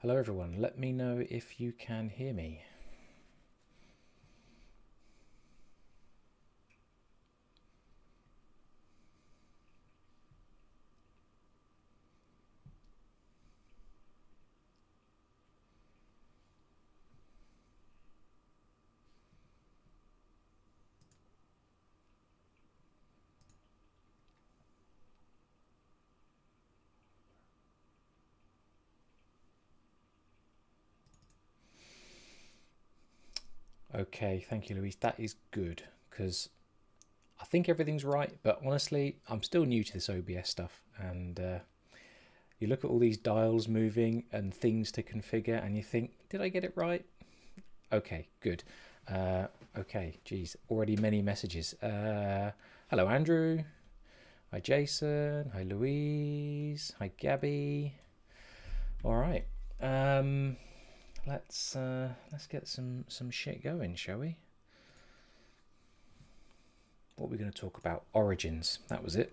Hello everyone, let me know if you can hear me. Okay, thank you, Louise. That is good because I think everything's right, but honestly, I'm still new to this OBS stuff, and you look at all these dials moving and things to configure, and you think, did I get it right? Okay, good. Okay, geez, already many messages. Hello, Andrew. Hi, Jason. Hi, Louise. Hi, Gabby. All right. Let's get some shit going, shall we? What are we going to talk about? Origins. That was it.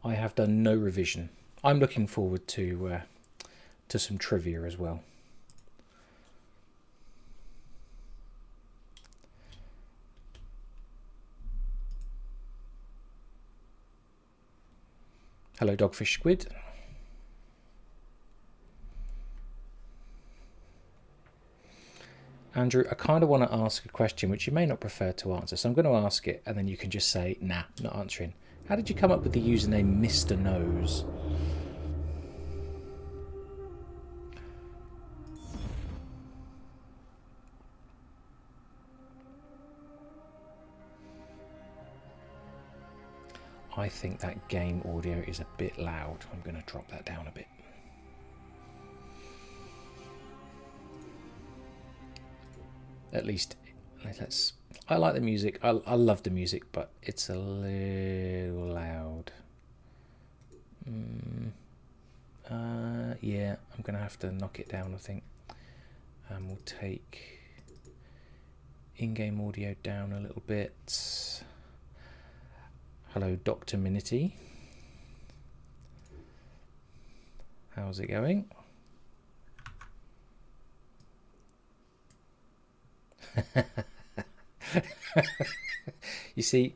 I have done no revision. I'm looking forward to some trivia as well. Hello, Dogfish Squid. Andrew, I kind of want to ask a question which you may not prefer to answer, so I'm going to ask it and then you can just say, nah, not answering. How did you come up with the username Mr. Nose? I think that game audio is a bit loud. I'm going to drop that down a bit. At least, I like the music. I love the music, but it's a little loud. Yeah, I'm going to have to knock it down, I think. And we'll take in-game audio down a little bit. Hello, Dr. Minity. How's it going? You see,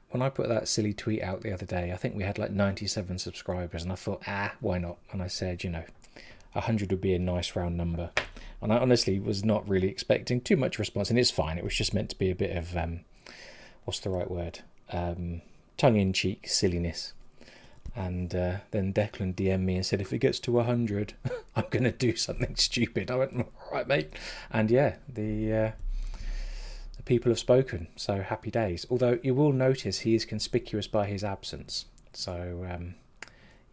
when I put that silly tweet out the other day, I think we had like 97 subscribers, and I thought, why not? And I said, 100 would be a nice round number. And I honestly was not really expecting too much response, and it's fine. It was just meant to be a bit of, what's the right word? Tongue-in-cheek silliness. And then Declan DM'd me and said, if it gets to 100, I'm going to do something stupid. I went, all right, mate. And yeah, the people have spoken, so happy days. Although you will notice he is conspicuous by his absence. So,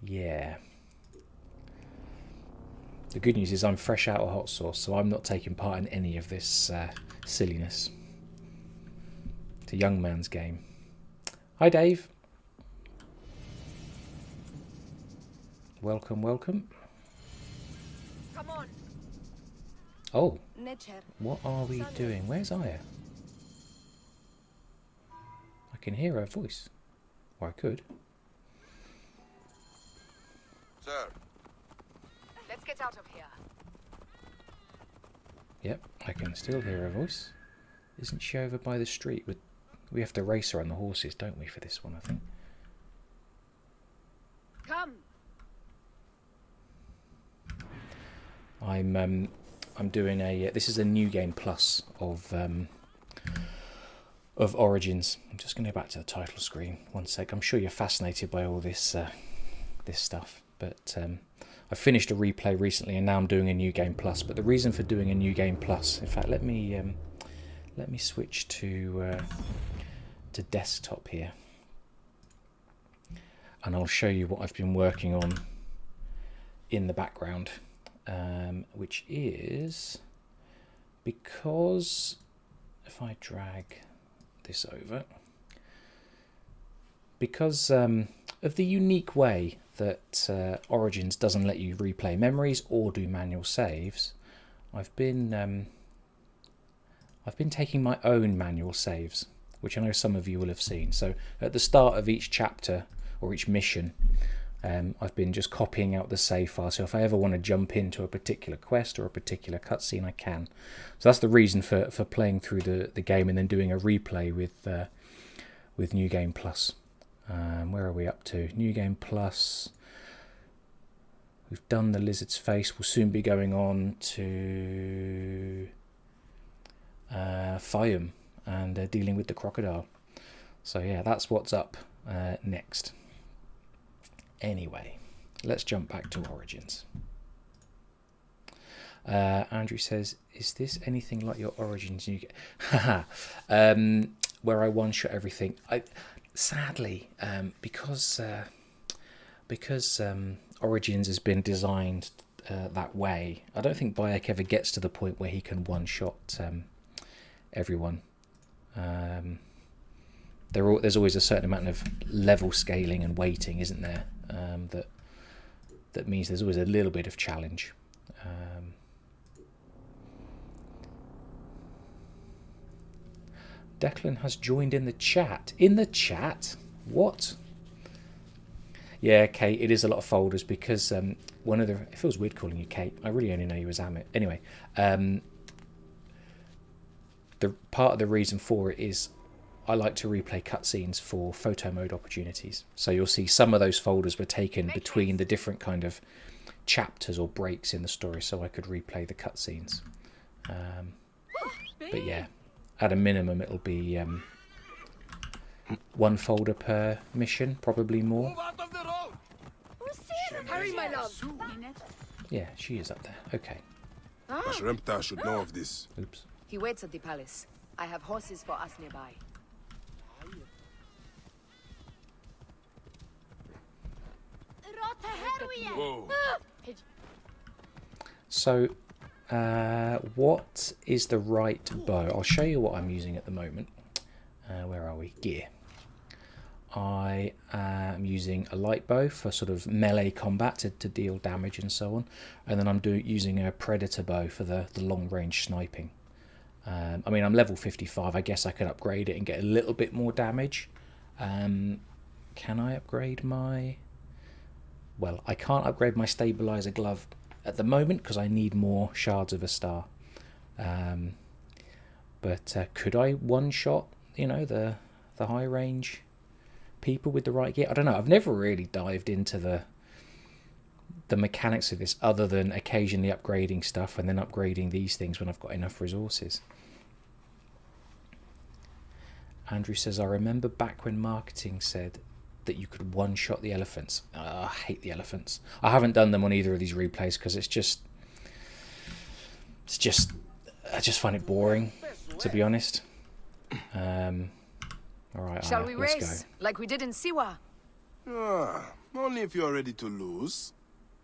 yeah. The good news is I'm fresh out of hot sauce, so I'm not taking part in any of this silliness. It's a young man's game. Hi, Dave. Welcome, welcome. Come on. Oh, what are we doing? Where's Aya? I can hear her voice. Or I could. Sir. Let's get out of here. Yep, I can still hear her voice. Isn't she over by the street? We have to race her on the horses, don't we, for this one, I think. Come. I'm doing a this is a new game plus of Origins. I'm just going to go back to the title screen. One sec. I'm sure you're fascinated by all this this stuff, but I finished a replay recently, and now I'm doing a new game plus. But the reason for doing a new game plus, in fact, let me switch to desktop here, and I'll show you what I've been working on in the background. Which is because if I drag this over, because of the unique way that Origins doesn't let you replay memories or do manual saves, I've been taking my own manual saves, which I know some of you will have seen. So at the start of each chapter, or each mission. I've been just copying out the save file, so if I ever want to jump into a particular quest or a particular cutscene, I can. So that's the reason for playing through the game and then doing a replay with New Game Plus. Where are we up to? New Game Plus. We've done the Lizard's Face. We'll soon be going on to Fayum and dealing with the crocodile. So yeah, that's what's up next. Anyway, let's jump back to Origins. Andrew says, is this anything like your Origins New Game? Where I one-shot everything. Sadly, because Origins has been designed that way, I don't think Bayek ever gets to the point where he can one-shot everyone. There's always a certain amount of level scaling and weighting, isn't there? That means there's always a little bit of challenge. Declan has joined in the chat. In the chat? What? Yeah, Kate, it is a lot of folders because one of the... It feels weird calling you Kate. I really only know you as Amit. Anyway, the part of the reason for it is I like to replay cutscenes for photo mode opportunities. So you'll see some of those folders were taken between the different kind of chapters or breaks in the story, so I could replay the cutscenes. But yeah, at a minimum it'll be one folder per mission, probably more. Hurry, my love. Yeah, she is up there. Okay. Mashremta should know of this. Oops. He waits at the palace. I have horses for us nearby. Whoa. So, what is the right bow? I'll show you what I'm using at the moment. Where are we? Gear. I am using a light bow for sort of melee combat to deal damage and so on. And then I'm using a predator bow for the long range sniping. I mean, I'm level 55. I guess I could upgrade it and get a little bit more damage. Can I upgrade my... Well, I can't upgrade my stabilizer glove at the moment because I need more shards of a star. But could I one-shot, you know, the high range people with the right gear? I don't know. I've never really dived into the mechanics of this other than occasionally upgrading stuff and then upgrading these things when I've got enough resources. Andrew says, I remember back when marketing said that you could one-shot the elephants. I hate the elephants. I haven't done them on either of these replays because I just find it boring, to be honest. All right, Shall we let's race go. like we did in Siwa? Only if you're ready to lose.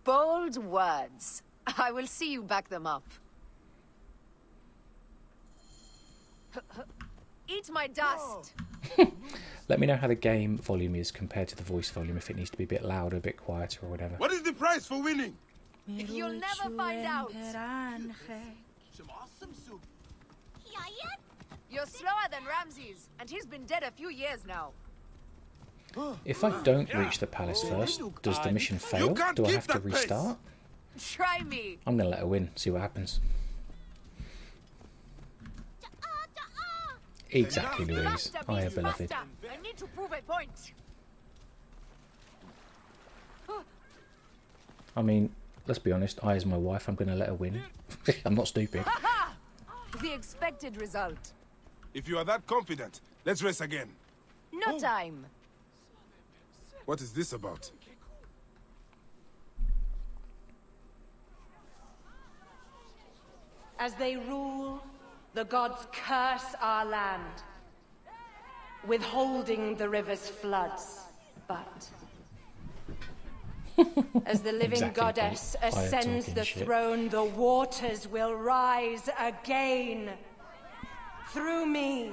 Bold words. I will see you back them up. Eat my dust. Let me know how the game volume is compared to the voice volume, if it needs to be a bit louder, a bit quieter or whatever. What is the price for winning? You'll never find out. You're slower than Ramses, and he's been dead a few years now. If I don't reach the palace first, does the mission fail? can't Do I keep have to that pace. restart? Try me. I'm going to let her win, see what happens. Exactly, Louise. Hiya, beloved. I need to prove a point. I mean, let's be honest, I as my wife, I'm going to let her win. I'm not stupid. Ha! The expected result. If you are that confident, let's race again. No time. What is this about? As they rule, the gods curse our land, withholding the river's floods. But as the living Exactly, goddess Pete. I ascends talking the shit. throne, the waters will rise again. Through me,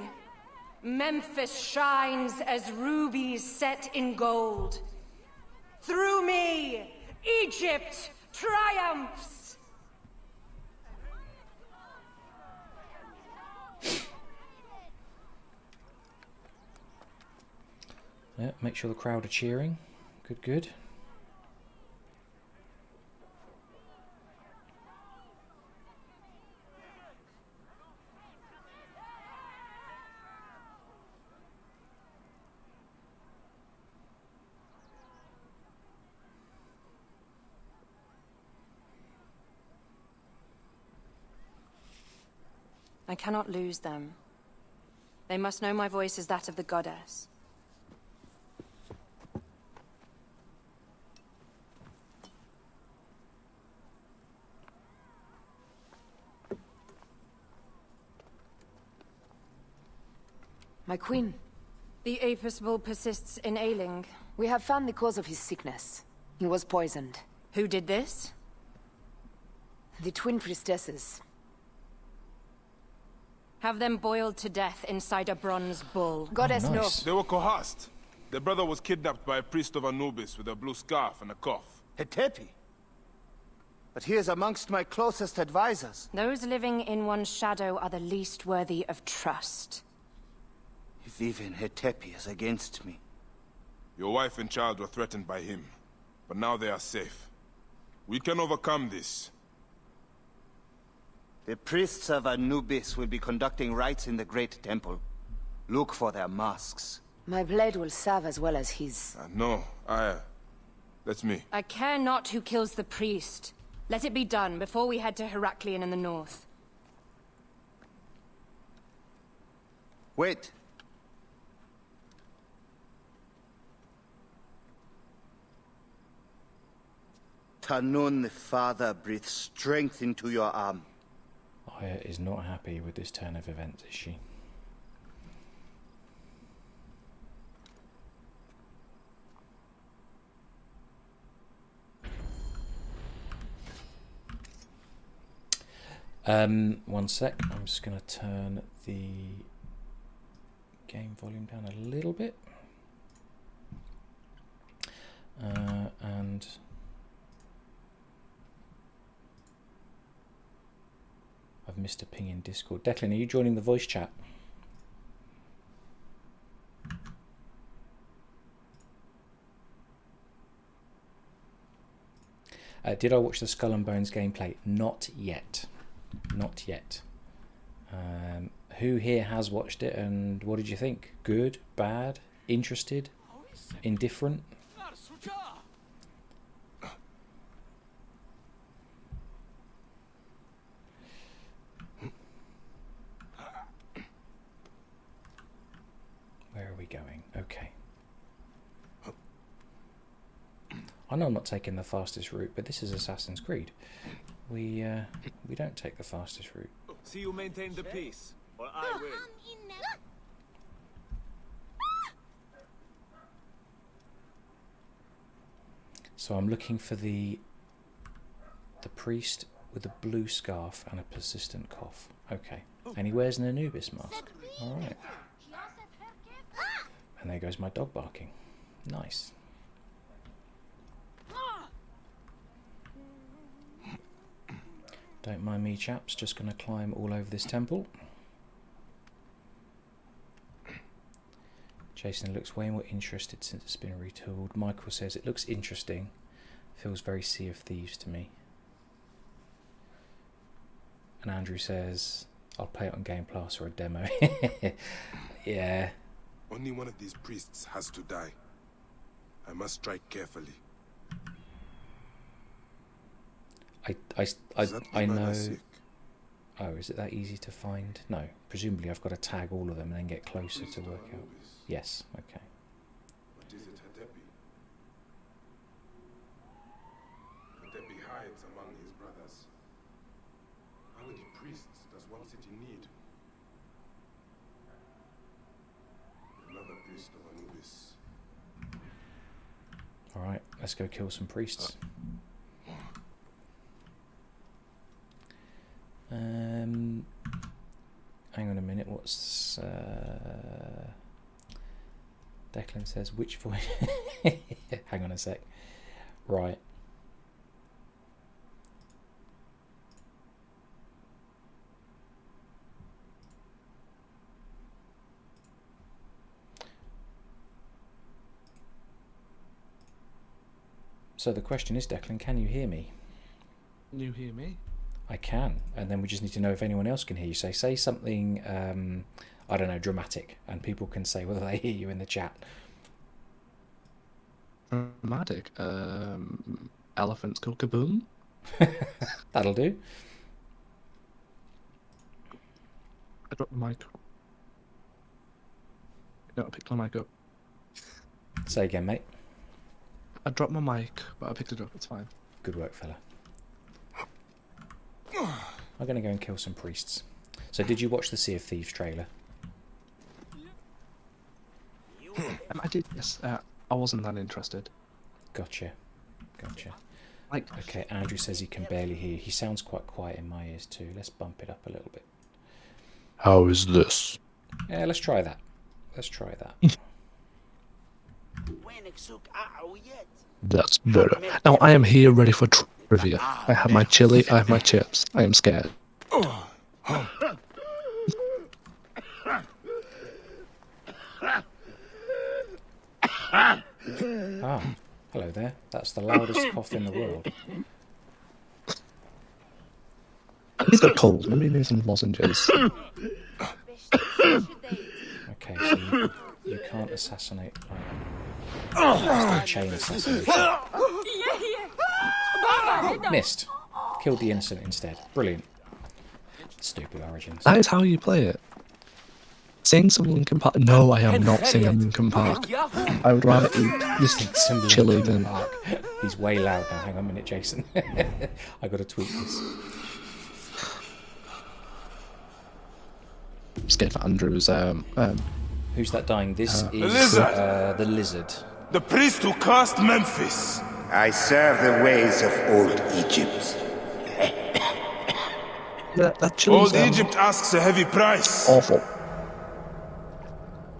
Memphis shines as rubies set in gold. Through me, Egypt triumphs. Yeah, make sure the crowd are cheering. Good, good. I cannot lose them. They must know my voice is that of the goddess. My queen, The Apostle persists in ailing. we have found the cause of his sickness. He was poisoned. Who did this? The twin priestesses. Have them boiled to death inside a bronze bull. Goddess, Oh, no. nice. They were coerced. Their brother was kidnapped by a priest of Anubis with a blue scarf and a cough. Hetepi? But he is amongst my closest advisors. Those living in one's shadow are the least worthy of trust. If even Hetepi is against me. Your wife and child were threatened by him, but now they are safe. We can overcome this. The priests of Anubis will be conducting rites in the Great Temple. Look for their masks. My blade will serve as well as his. No, that's me. I care not who kills the priest. Let it be done before we head to Heraklion in the north. Wait. Tanun the Father breathes strength into your arm. Aya is not happy with this turn of events, is she? One sec. I'm just going to turn the game volume down a little bit. And I've missed a ping in Discord. Declan, are you joining the voice chat? Did I watch the Skull and Bones gameplay? Not yet. Not yet. Who here has watched it and what did you think? Good? Bad? Interested? Indifferent? Where are we going? Okay. I know I'm not taking the fastest route, but this is Assassin's Creed. We don't take the fastest route. See you maintain the peace, or I will. So I'm looking for the priest with a blue scarf and a persistent cough. Okay. And he wears an Anubis mask. Alright. And there goes my dog barking. Nice. Don't mind me, chaps. Just going to climb all over this temple. Jason looks way more interested since it's been retooled. Michael says it looks interesting. Feels very Sea of Thieves to me. And Andrew says, I'll play it on Game Plus or a demo. Yeah. Only one of these priests has to die. I must strike carefully. I know. Oh, is it that easy to find? No. Presumably I've got to tag all of them and then get closer to work out. Yes, okay. What is it, Hetepi? Hetepi hides among his brothers. How many priests does one city need? Another priest of Anubis. Alright, let's go kill some priests. Hang on a minute, what's Declan says which voice? Hang on a sec. Right. So the question is, Declan, can you hear me? Can you hear me? I can, and then we just need to know if anyone else can hear you. So say something, I don't know, dramatic, and people can say whether they hear you in the chat. Dramatic. Elephants go kaboom. That'll do. I dropped the mic. No, I picked my mic up. Say again, mate. I dropped my mic, but I picked it up. It's fine. Good work, fella. I'm going to go and kill some priests. So did you watch the Sea of Thieves trailer? I did, yes. I wasn't that interested. Gotcha. Gotcha. Like, Okay, Andrew says he can barely hear. He sounds quite quiet in my ears too. Let's bump it up a little bit. how is this? Yeah, let's try that. Let's try that. That's better. Now I am here ready for trivia. I have my chili, I have my chips. I am scared. Ah, hello there. That's the loudest cough in the world. He's got cold. Let me need some lozenges. Okay, so you can't assassinate. Right. Chain assassination. Missed. Killed the innocent instead. Brilliant. Stupid origins. That is how you play it. Sing some Linkin Park. No, I am not singing Linkin Park. I would rather eat this Some chili Linkin than... Park. He's way loud now. Hang on a minute, Jason. I got to tweet this. Scared for Andrew's, Who's that dying? This is lizard. the lizard. The priest who cursed Memphis. I serve the ways of old Egypt. that chili's, Old Egypt asks a heavy price. awful.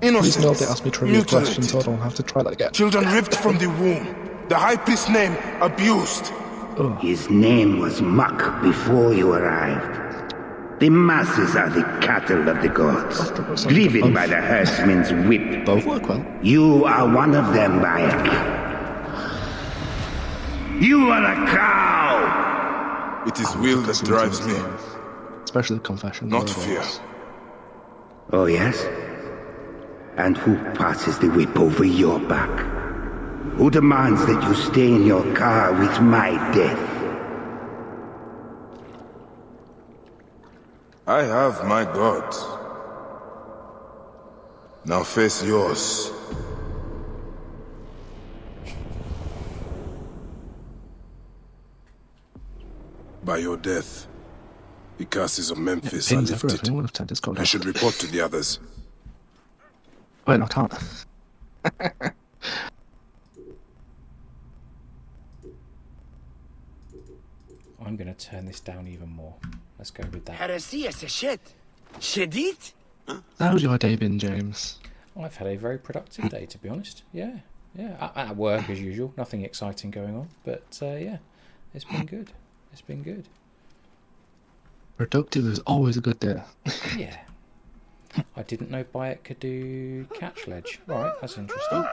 Please Innocents, nobody ask me trivia questions so I mutilated. don't have to try that again. Children ripped from the womb. The high priest's name abused. His name was Muck before you arrived. The masses are the cattle of the gods, driven by the herdsman's whip. Both work well. You are one of them, Bayek. You are a cow! It is will that drives me, Especially the confession. not fear. Oh, yes? And who passes the whip over your back? Who demands that you stay in your car with my death? I have my gods. Now face yours. By your death, the curses of Memphis are Pins everywhere. lifted. Anyone have 10 Discord. I should report to the others. Wait, no, I can't. I'm going to turn this down even more. Let's go with that. How's your day been, James? I've had a very productive day, to be honest. Yeah. At work as usual. Nothing exciting going on, but yeah, it's been good. It's been good. Productive is always a good day. Yeah. I didn't know Bayek could do catch ledge. Right, that's interesting.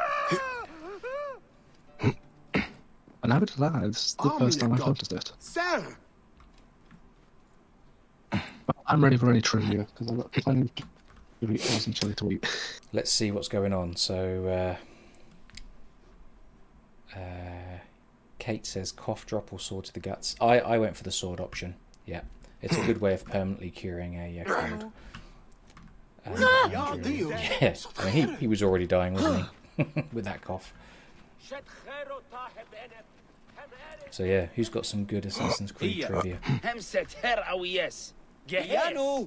And I would lie, this is the first time I've noticed it. Sir! But I'm ready for any trivia, because I've got plenty of awesome chili to eat. Let's see what's going on. So, Kate says cough drop or sword to the guts. I went for the sword option. Yeah, it's a good way of permanently curing a cold. Andrew, yeah, I mean, he was already dying, wasn't he, with that cough. So yeah, who's got some good Assassin's Creed trivia?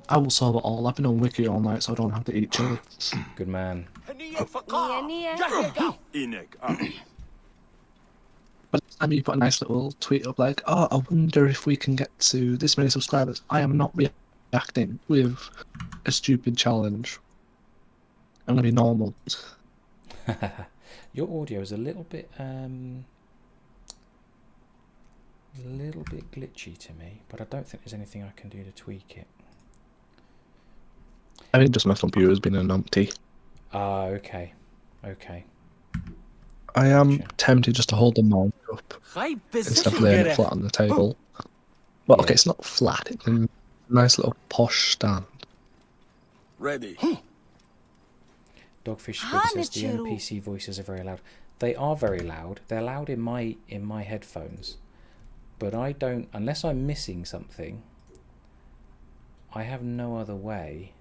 I will solve it all. I've been on Wiki all night, so I don't have to eat chili. Good man. But this time you put a nice little tweet up like, oh, I wonder if we can get to this many subscribers. I am not reacting with a stupid challenge. I'm gonna be normal. Your audio is a little bit glitchy to me, but I don't think there's anything I can do to tweak it. I think just my computer's been a numpty. Ah, okay. I am Gotcha. tempted just to hold the mount up instead of laying it flat on the table. Well, okay, Yeah. it's not flat. It's a nice little posh stand. Ready. Dogfish Squid says the NPC voices are very loud. They are very loud. They're loud in my headphones, but I don't, unless I'm missing something. I have no other way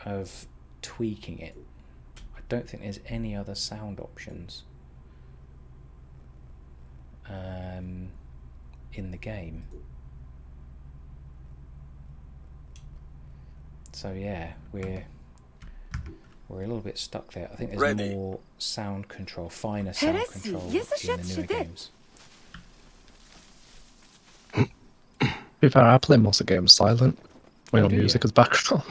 of tweaking it. I don't think there's any other sound options in the game. So yeah, we're a little bit stuck there. I think there's more sound control, finer sound control in the newer games. To be fair, I play most of the games silent. With no do music you? as background.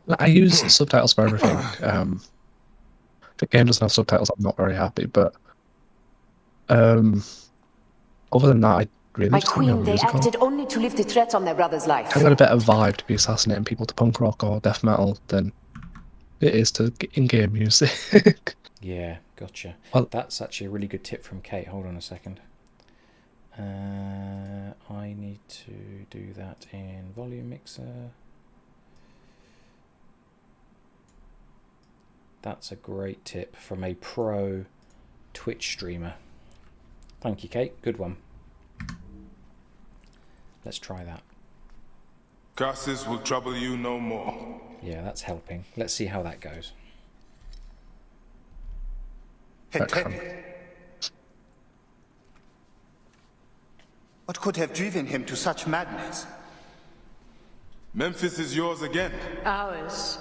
Like, I use subtitles for everything. If the game doesn't have subtitles, I'm not very happy. But other than that, I really My just have no queen, they music on. acted only to lift the threat on their brother's life. I've got a better vibe to be assassinating people to punk rock or death metal than it is to in-game music. Yeah, gotcha. Well, that's actually a really good tip from Kate. Hold on a second. I need to do that in Volume Mixer. That's a great tip from a pro Twitch streamer. Thank you, Kate. Good one. Let's try that. Curses will trouble you no more. Yeah, that's helping. Let's see how that goes. What could have driven him to such madness? Memphis is yours again. Ours.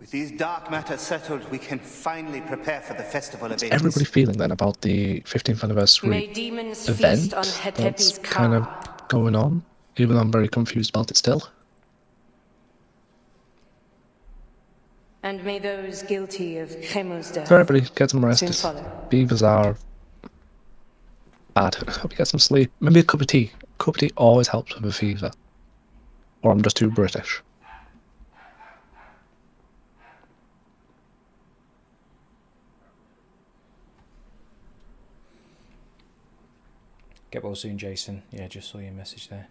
With these dark matters settled, we can finally prepare for the festival of Ages. Everybody feeling then about the 15th anniversary May demons event feast on that's Hetepi's kind of car. going on, even though I'm very confused about it still. And may those guilty of Chemo's death So everybody get some rest. soon follow. Beavers are bad. Hope you get some sleep. Maybe a cup of tea. A cup of tea always helps with a fever. Or I'm just too British. Get well soon, Jason. Yeah, just saw your message there.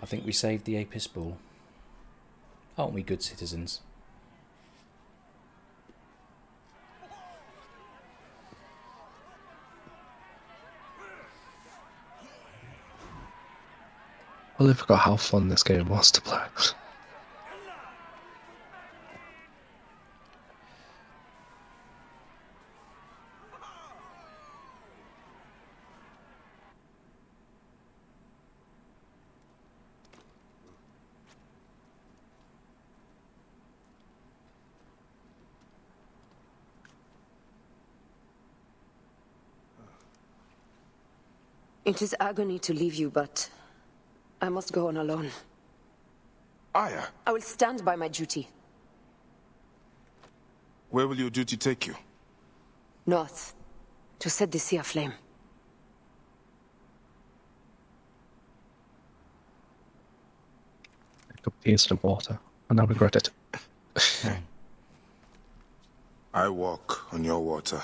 I think we saved the Apis bull. Aren't we good citizens? Well, I forgot how fun this game was to play. It is agony to leave you, but I must go on alone. Aya, I will stand by my duty. where will your duty take you? North, to set the sea aflame. A cup of tea instead of water, and I regret it. I walk on your water.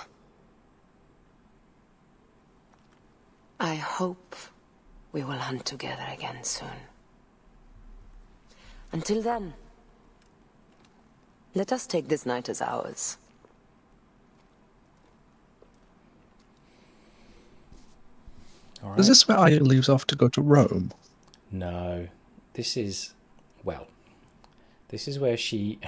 I hope we will hunt together again soon. Until then, let us take this night as ours. All right. Is this where Aya leaves off to go to Rome? No, this is, well, this is where she,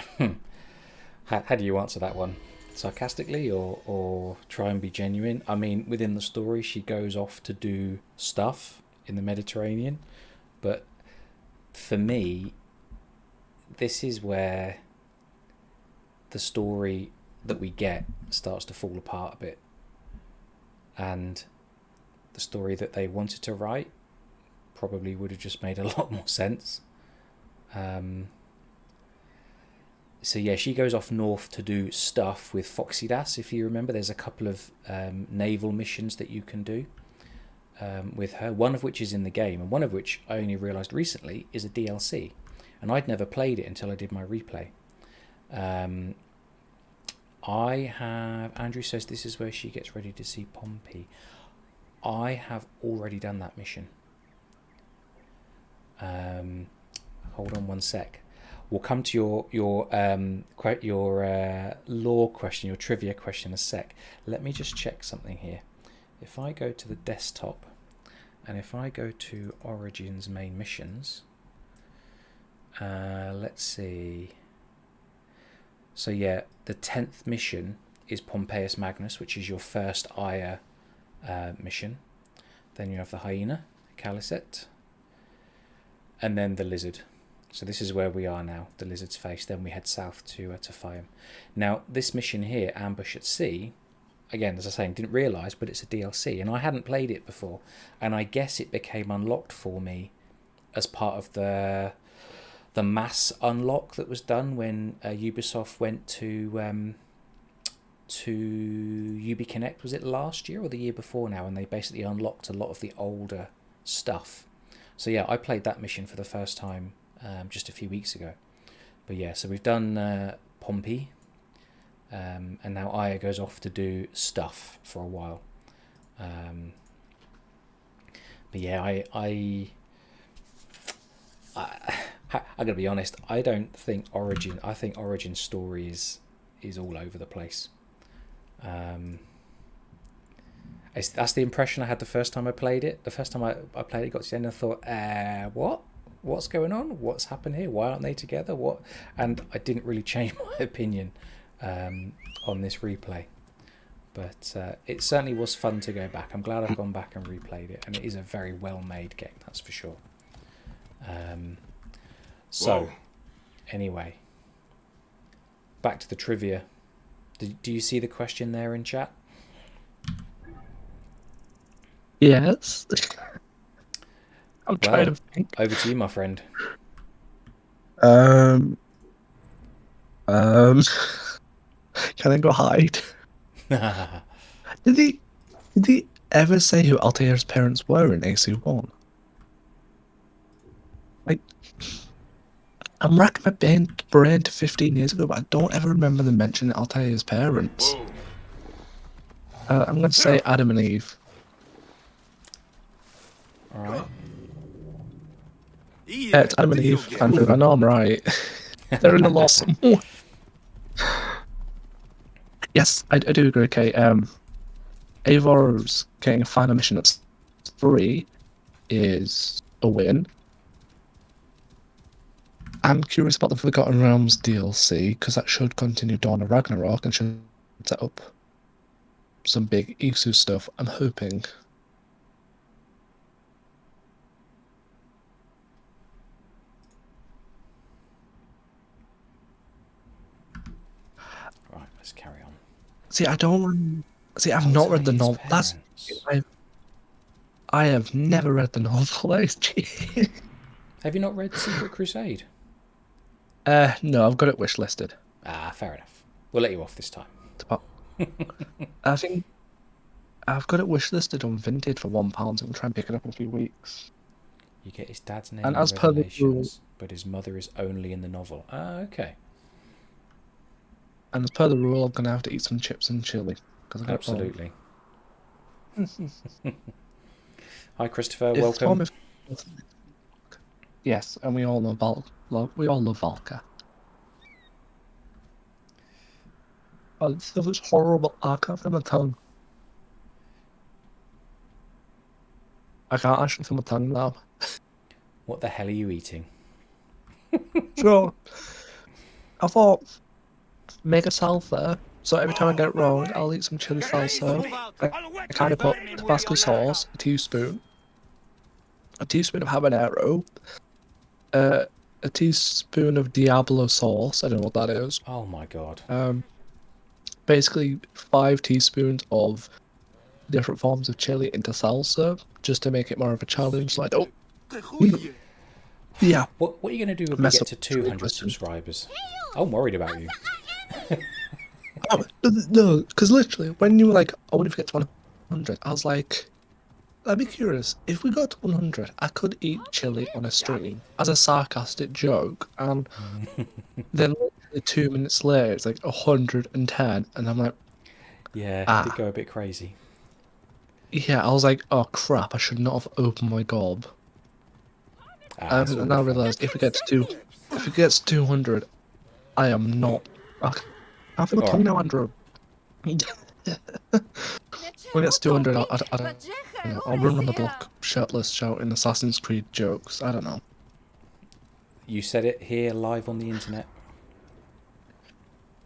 how do you answer that one? Sarcastically or try and be genuine? I mean, within the story, she goes off to do stuff in the Mediterranean, but for me, this is where the story that we get starts to fall apart a bit, and the story that they wanted to write probably would have just made a lot more sense. So yeah, she goes off north to do stuff with Foxidas. If you remember, there's a couple of naval missions that you can do with her, one of which is in the game, and one of which I only realised recently is a DLC, and I'd never played it until I did my replay. Andrew says this is where she gets ready to see Pompey. I have already done that mission. Hold on one sec. We'll come to your lore question, your trivia question in a sec. Let me just check something here. If I go to the desktop, and if I go to Origins main missions, let's see. So yeah, the 10th mission is Pompeius Magnus, which is your first Aya mission. Then you have the Hyena, Calicet, and then the Lizard. So this is where we are now, the Lizard's Face. Then we head south to Fium. Now, this mission here, Ambush at Sea, again, as I was saying, didn't realise, but it's a DLC, and I hadn't played it before, and I guess it became unlocked for me as part of the mass unlock that was done when Ubisoft went to UB Connect. Was it last year or the year before now? And they basically unlocked a lot of the older stuff. So yeah, I played that mission for the first time just a few weeks ago. But yeah, so we've done Pompey, and now Aya goes off to do stuff for a while. But yeah, I gotta be honest, I don't think Origin. I think Origin story is all over the place. That's the impression I had the first time I played it. The first time I played it, got to the end, and I thought, what's going on? What's happened here? Why aren't they together? What? And I didn't really change my opinion on this replay. But it certainly was fun to go back. I'm glad I've gone back and replayed it, and it is a very well-made game, that's for sure. So, anyway, back to the trivia. Do you see the question there in chat? Yes. I'm trying to think. Over to you, my friend. Can I go hide? Did he ever say who Altair's parents were in AC1? Like, I'm racking my brain to 15 years ago, but I don't ever remember them mentioning Altair's parents. I'm going to say Adam and Eve. Alright. Yeah, it's Adam and Eve, Andrew. I know I'm right. They're in the law somewhere. Yes, I do agree, Kate. Eivor's getting a final mission that's free is a win. I'm curious about the Forgotten Realms DLC, because that should continue Dawn of Ragnarok and should set up some big Isu stuff, I'm hoping. Right, let's carry on. See, I've not read the novel. I have never read the novel. Have you not read Secret Crusade? No, I've got it wishlisted. Ah, fair enough. We'll let you off this time. I think I've got it wishlisted on Vinted for £1, and we'll try and pick it up in a few weeks. You get his dad's name And in as per the Revelations, but his mother is only in the novel. Ah, okay. And as per the rule, I'm going to have to eat some chips and chili. Absolutely. Hi, Christopher. Welcome. Yes, and we all know we all love Valka. Oh, it's this horrible. I can't feel my tongue. I can't actually feel my tongue now. What the hell are you eating? So, I thought, make a salsa. So every time I get it wrong, I'll eat some chili salsa. I kind of put Tabasco sauce, a teaspoon of habanero, a teaspoon of Diablo sauce. I don't know what that is. Oh my god. Basically 5 teaspoons of different forms of chili into salsa, just to make it more of a challenge. So I don't Yeah. What are you going to do when we Mess get up to the 200 question. subscribers? I'm worried about you. Oh, no, because literally, when you were like, I wonder if we get to 100, I was like, I'd be curious. If we got to 100, I could eat chili on a stream as a sarcastic joke, and then literally 2 minutes later, it's like 110, and I'm like, Yeah, Ah. did go a bit crazy. yeah, I was like, oh crap, I should not have opened my gob. It's all And I fun. realised if it gets to 200, I am not. I can't feel my tongue now, Andrew. When it gets to 200, I don't know, I'll run around the block shirtless shouting Assassin's Creed jokes. I don't know. You said it here live on the internet.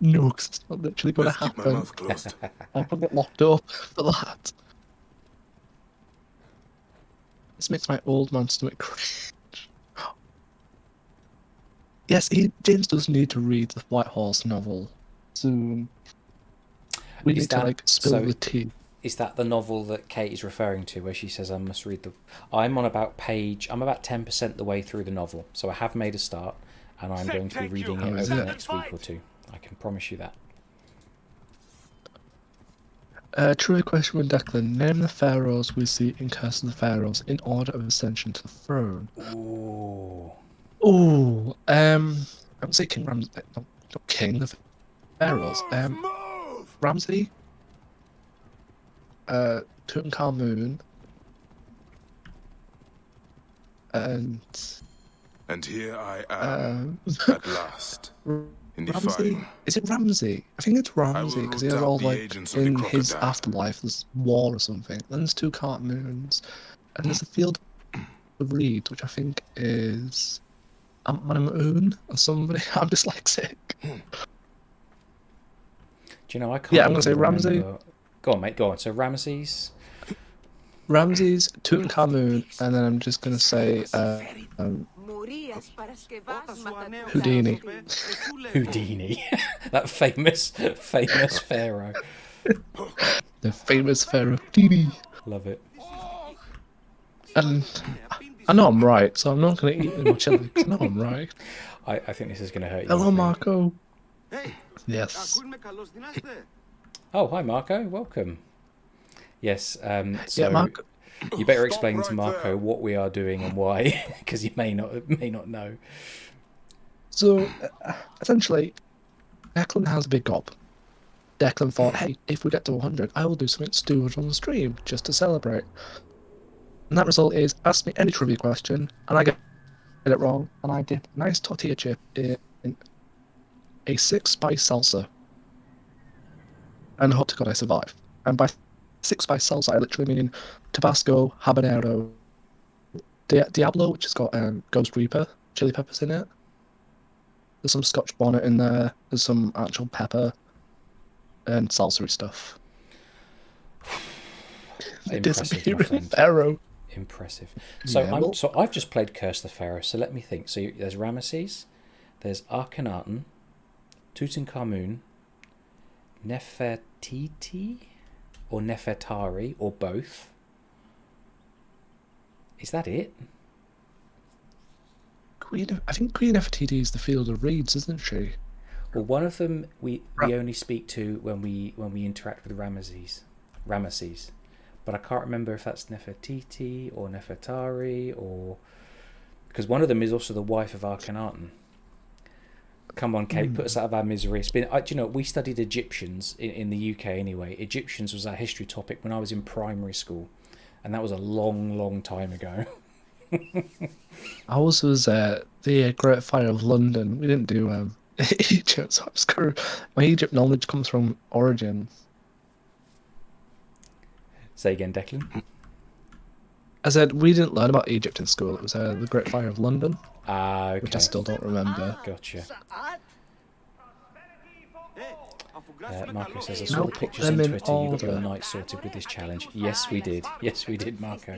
No, because it's not literally going to Let's keep my happen. mouth closed. I could get locked up for that. This makes my old man stomach cringe. Yes, James does need to read the White Horse novel soon. We Is need to that- like spill so- the tea. Is that the novel that Kate is referring to, where she says I must read the... I'm about 10% the way through the novel, so I have made a start, and I'm going to be reading it is over the it? next week or two. I can promise you that. True question with Declan. Name the pharaohs we see in Curse of the Pharaohs in order of ascension to the throne. Ooh. Ooh, I would say King Ramsay. Not King, the pharaohs. Ramsay. Tutankhamun. And And here I am, at last, in Ramsay. defying. Is it Ramsay? I think it's Ramsay will because he root has out all the like agents of the in his crocodile. afterlife. There's war or something. Then there's Tutankhamun's, and there's a field of reeds, which I think is Amun or somebody. I'm dyslexic. Do you know, I can't Yeah, I'm gonna say even Ramsay. remember... Go on, mate, go on. So Ramses... Ramses, Tutankhamun, and then I'm just gonna say Houdini. Houdini. That famous pharaoh. The famous pharaoh Houdini. Love it. And I know I'm right, so I'm not gonna eat any more chili. 'Cause I know I'm right. I think this is going to hurt you. Hello, I think. Marco. Yes. Oh, hi, Marco. Welcome. Yes, so Yeah, Marco. you better explain to Marco what we are doing and why, because he may not know. So, essentially, Declan has a big gob. Declan thought, hey, if we get to 100, I will do something stupid on the stream, just to celebrate. And that result is, ask me any trivia question, and I get it wrong, and I dip a nice tortilla chip in a 6-spice salsa. And hope to God I survive. And by 6-spice salsa, I literally mean Tabasco, habanero, Diablo, which has got Ghost Reaper, chili peppers in it. There's some Scotch bonnet in there. There's some actual pepper and salsa stuff. Impressive, my Disappearing friend. pharaoh. Impressive. So Yeah, well- so I've just played Curse the Pharaoh. So let me think. So there's Ramesses, there's Akhenaten, Tutankhamun, Nefertiti, or Nefertari, or both. Is that it? I think Queen Nefertiti is the Field of Reeds, isn't she? Well, one of them we only speak to when we interact with Ramesses, but I can't remember if that's Nefertiti or Nefertari, or because one of them is also the wife of Akhenaten. Come on, Kate, put us out of our misery. It's been, do you know, we studied Egyptians in the UK anyway. Egyptians was our history topic when I was in primary school, and that was a long, long time ago. Ours was the Great Fire of London. We didn't do Egypt, so I'm screwed. My Egypt knowledge comes from Origin. Say again, Declan. I said we didn't learn about Egypt in school. It was the Great Fire of London, Ah, okay. which I still don't remember. Gotcha. Marco says, I No, saw the put pictures on them in Twitter. You got your order. night sorted with this challenge. Yes, we did. Yes, we did, Marco.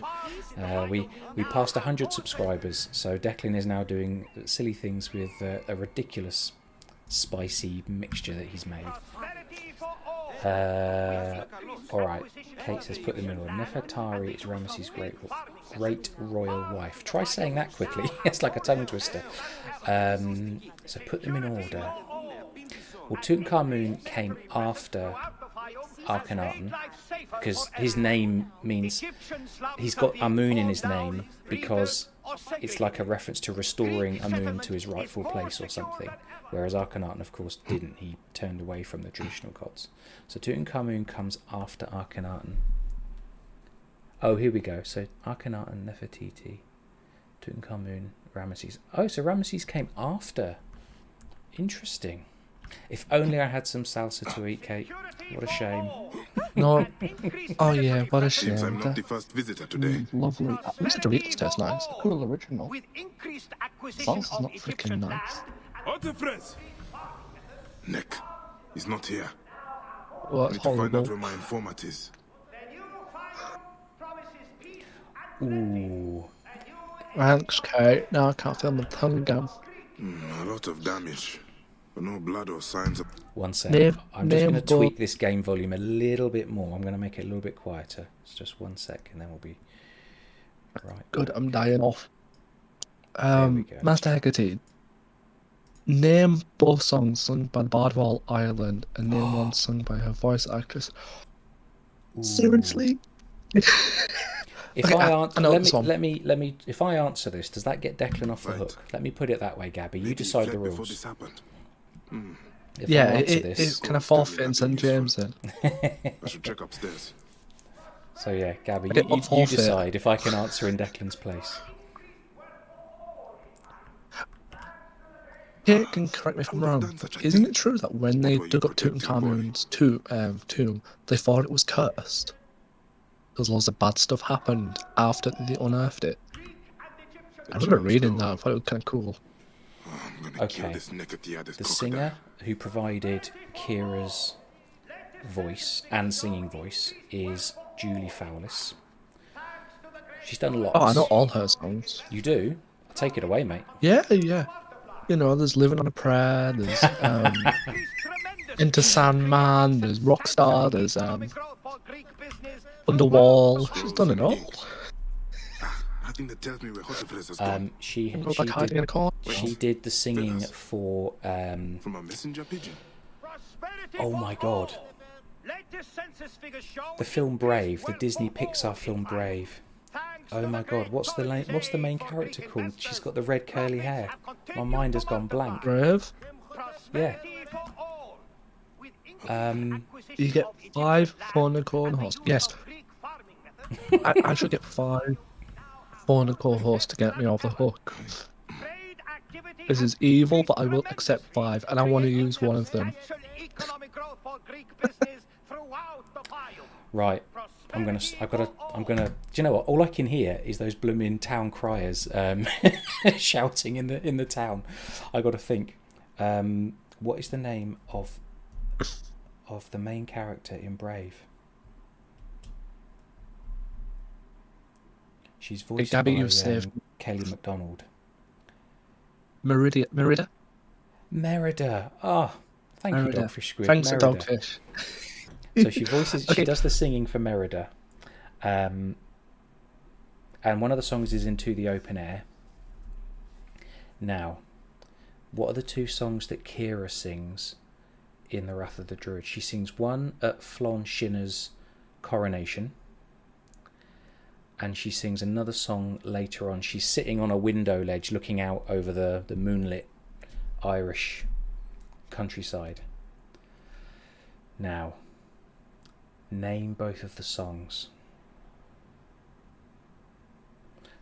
We passed 100 subscribers, so Declan is now doing silly things with a ridiculous spicy mixture that he's made. Alright, Kate says put them in order. Nefertari is Ramesses' great royal wife. Try saying that quickly. It's like a tongue twister. So put them in order. Well, Tutankhamun came after Akhenaten because his name means he's got Amun in his name because it's like a reference to restoring Amun to his rightful place or something. Whereas Akhenaten, of course, didn't. He turned away from the traditional gods. So Tutankhamun comes after Akhenaten. Oh, here we go. So Akhenaten, Nefertiti, Tutankhamun, Ramesses. Oh, so Ramesses came after. Interesting. If only I had some salsa to eat, Kate. What a shame. No. Oh yeah, what a shame. Seems I'm not the first visitor today. Lovely. Mr. Doritos tastes nice. A cool original. Salsa's not freaking nice. Artifres! Nick, he's not here. Well, I it's need to find out horrible. where my informant is. Ooh. Thanks, Kate. Now I can't feel my tongue again. A lot of damage, but no blood or signs of... One sec. Name- I'm just going name to tweak this game volume a little bit more. I'm going to make it a little bit quieter. It's just 1 sec and then we'll be... Right. Good, I'm dying off. we go. Master Hecate. Name both songs sung by the Bard of All Ireland and name one sung by her voice actress. Seriously? If Okay, I I answer, know this one. let me. If I answer this, does that get Declan off the Right. hook? Let me put it that way, Gabby. You Maybe he decide the fled before rules. this happened. If Yeah, I answer it this, kind of forfeit and send James in. I should check upstairs. so yeah, Gabby, Okay, you forfeit. decide if I can answer in Declan's place. Kate can correct me if I'm wrong, but isn't it true that when they What were you dug up protecting, Tutankhamun's tomb, they thought it was cursed? Because loads of bad stuff happened after they unearthed it. I remember reading that, I thought it was kind of cool. I'm gonna kill Okay. this Nekatiades The crocodile. singer who provided Kira's voice and singing voice is Julie Fowlis. She's done lots. Oh, I know all her songs. You do? Take it away, mate. Yeah, yeah. You know, there's Living on a Prayer, there's Into Sandman, there's Rockstar, there's Underwall. She's done it all. I think that tells me where Artifres has gone. She Go back hiding in a corner. she did the singing for From a messenger pigeon. oh my god, the film Brave, the Disney Pixar film Brave. Oh my god, what's the main character called? She's got the red curly hair. My mind has gone blank. Brave. Yeah. You get 5 Corn horse. Yes. I should get 5 Corn horse to get me off the hook. This is evil, but I will accept 5, and I want to use one of them. Right. I'm gonna. Do you know what? All I can hear is those blooming town criers shouting in the town. I got to think. What is the name of the main character in Brave? She's voiced Gabby, by you've saved Kelly MacDonald. Merida. Merida. Oh, thank you, Merida. Dogfish Squid. Thanks, Merida. Dogfish. So she voices. She Okay. does the singing for Merida, and one of the songs is "Into the Open Air." Now, what are the 2 songs that Kira sings in The Wrath of the Druid? She sings one at Flon Shinner's coronation, and she sings another song later on. She's sitting on a window ledge looking out over the moonlit Irish countryside. Now, name both of the songs.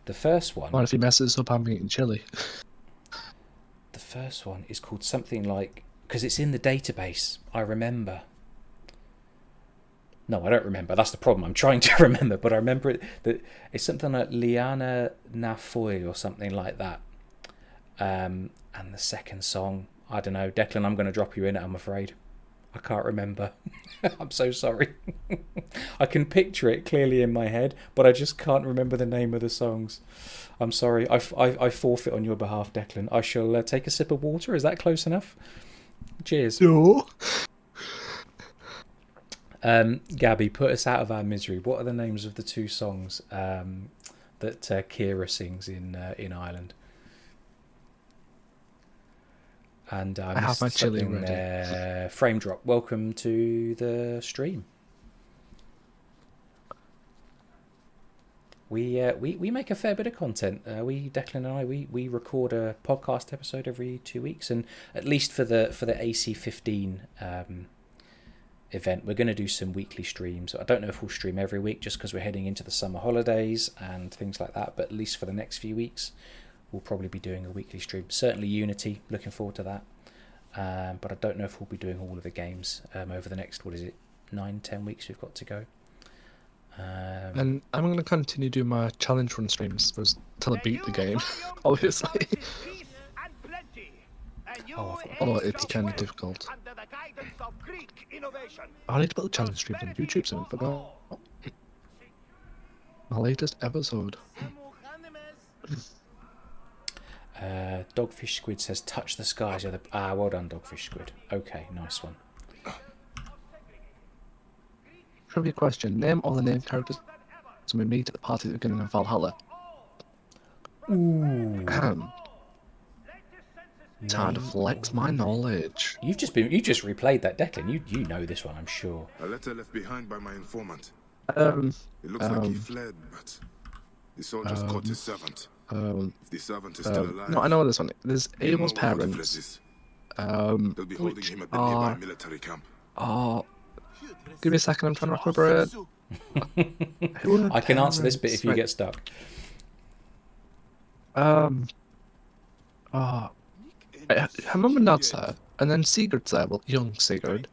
The first one... What if he messes up, I'm eating chili? The first one is called something like... Because it's in the database, I remember. No, I don't remember. That's the problem. I'm trying to remember, but I remember it. That it's something like Liana Nafoy or something like that. And the second song, I don't know. Declan, I'm going to drop you in it, I'm afraid. I can't remember. I'm so sorry. I can picture it clearly in my head, but I just can't remember the name of the songs. I'm sorry. I forfeit on your behalf, Declan. I shall take a sip of water. Is that close enough? Cheers. No. Gabby, put us out of our misery. What are the names of the two songs that Kira sings in Ireland? And I have my chili something ready. there. Frame drop. Welcome to the stream. We make a fair bit of content. Declan and I, we record a podcast episode every 2 weeks, and at least for the AC15 event, we're going to do some weekly streams. I don't know if we'll stream every week just because we're heading into the summer holidays and things like that, but at least for the next few weeks we'll probably be doing a weekly stream. Certainly Unity, looking forward to that, but I don't know if we'll be doing all of the games over the next 9-10 weeks we've got to go. And I'm going to continue doing my challenge run streams until I beat the game, obviously. Although it's kind of difficult. I need to put the challenge streams on YouTube soon, but my latest episode. Dogfish Squid says, touch the skies. Well done, Dogfish Squid. Okay, nice one. Trivia question. Name all the name characters we meet at the party at the beginning of Valhalla. Ooh. Time to flex my knowledge. You just replayed that, Declan. You know this one, I'm sure. A letter left behind by my informant. It It looks like he fled, but the soldiers caught his servant. If the servant is still alive, no, I know this one. There's he'll know Abel's where the parents. flesh is. They'll be holding Which him at the nearby are... military camp. Oh, give me a second, I'm trying to remember it. I can answer this bit if you get stuck. Her mum and dad's there, and then Sigurd's there, well, young Sigurd.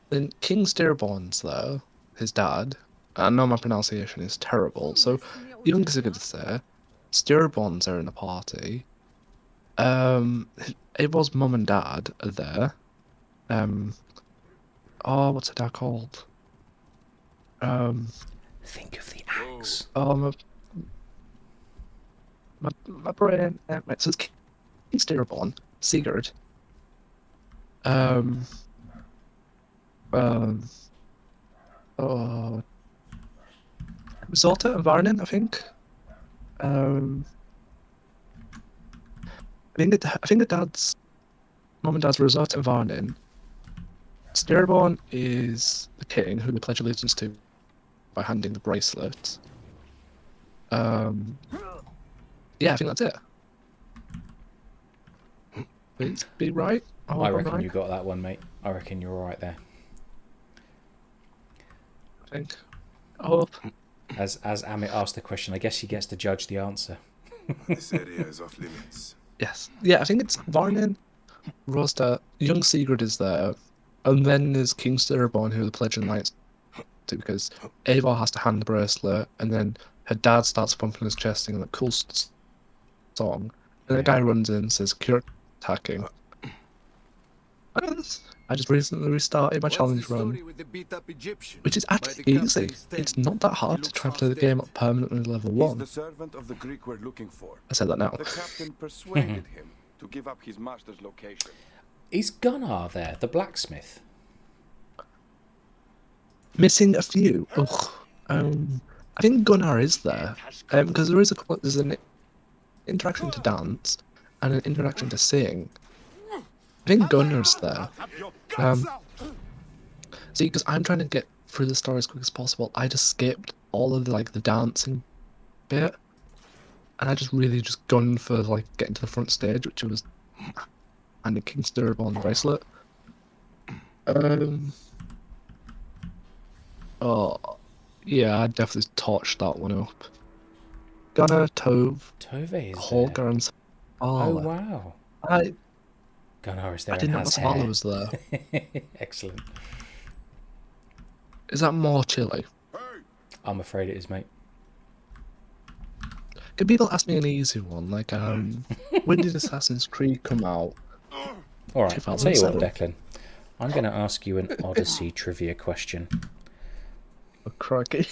Then King Steerborn's there, his dad. I know my pronunciation is terrible, so young Sigurd's there. Steerborn's there in the party. Abel's mum and dad are there. What's her dad called? Think of the axe. My brain. Right, so it's King Steerborn, Sigurd. Zolta and Varnin, I think. I think the dad's mum and dad's were Zolta and Varnin. Steerborn is the king who they pledge allegiance to by handing the bracelet. Yeah, I think that's it. Please be right. I reckon right. you got that one, mate. I reckon you're all right there. I think. Oh. As Amit asked the question, I guess he gets to judge the answer. This area is off limits. Yes. Yeah, I think it's Varnin, Rosta, young Sigurd is there, and then there's King Steerborn who the pledge of knights to, because Eivor has to hand the bracelet, and then her dad starts pumping his chest singing that cool song, and the guy runs in and says, "Cure attacking." I just recently restarted my challenge run, which is actually easy. It's not that hard to try and play the game at permanently level 1. The servant of the Greek we're looking for. I said that now. The captain persuaded him to give up his master's location. Is Gunnar there, the blacksmith? Missing a few. Ugh. I think Gunnar is there, because there's an interaction to dance and an interaction to sing. I think Gunnar's there. See, because I'm trying to get through the story as quick as possible, I just skipped all of the dancing bit, and I just gunned for getting to the front stage, which was handing King Steerborn the bracelet. Oh, yeah, I definitely torched that one up. Gunnar, Tove, is Holger, there. and Svala. Oh wow! Gunnar is there. I didn't know and has Svala hair. was there. Excellent. Is that more chili? I'm afraid it is, mate. Can people ask me an easy one? When did Assassin's Creed come out? All right, I'll tell you what, 2007. Declan. I'm going to ask you an Odyssey trivia question. Oh, crikey.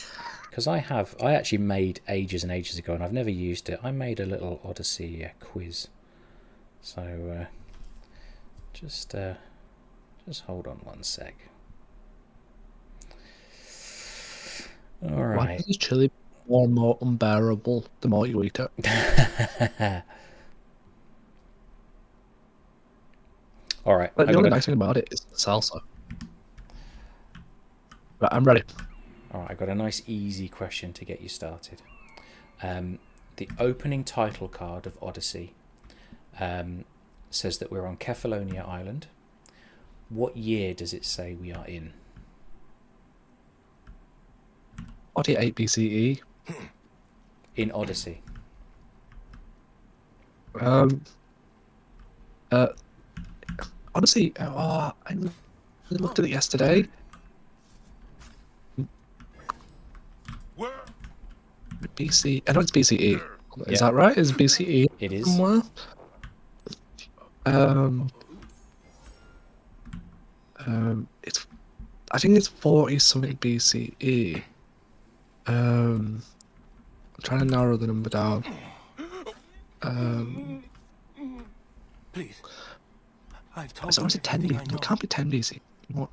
Because I actually made ages and ages ago, and I've never used it. I made a little Odyssey quiz. So, just hold on one sec. All Why right. does this chili become more and more unbearable the more you eat it? All right. Like, the only nice thing about it is the salsa. Right, I'm ready. All right, I got a nice easy question to get you started. The opening title card of Odyssey says that we're on Kefalonia Island. What year does it say we are in? 48 BCE. In Odyssey. Honestly, I looked at it yesterday. BC. I know it's BCE. Is that right? Is BCE? It is. Somewhere? It's. I think it's 40 something BCE. I'm trying to narrow the number down. Please. I've told It's always a 10 BC. It can't be 10 BC. What?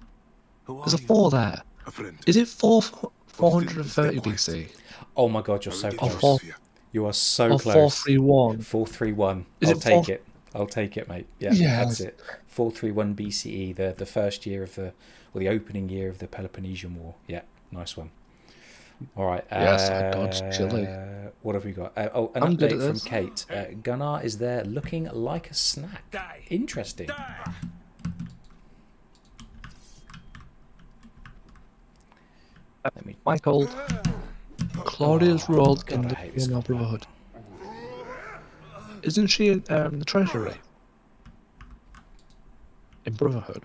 Who There's are a 4 there. A friend. Is it 430 BC? Oh my god, you're so I will get close. you out of here. You are so Or close. 431? 431. Is I'll it take 4? it. I'll take it, mate. Yeah, Yes. that's it. 431 BCE, the first year of the, or the opening year of the Peloponnesian War. Yeah, nice one. All right. Yes, I dodged chili. What have we got? An I'm good update at from this. Kate. Gunnar is there looking like a snack. Interesting. Let me. Michael, Claudia's role in God, I the hate this Female combat. Brotherhood. Isn't she in the Treasury? In Brotherhood?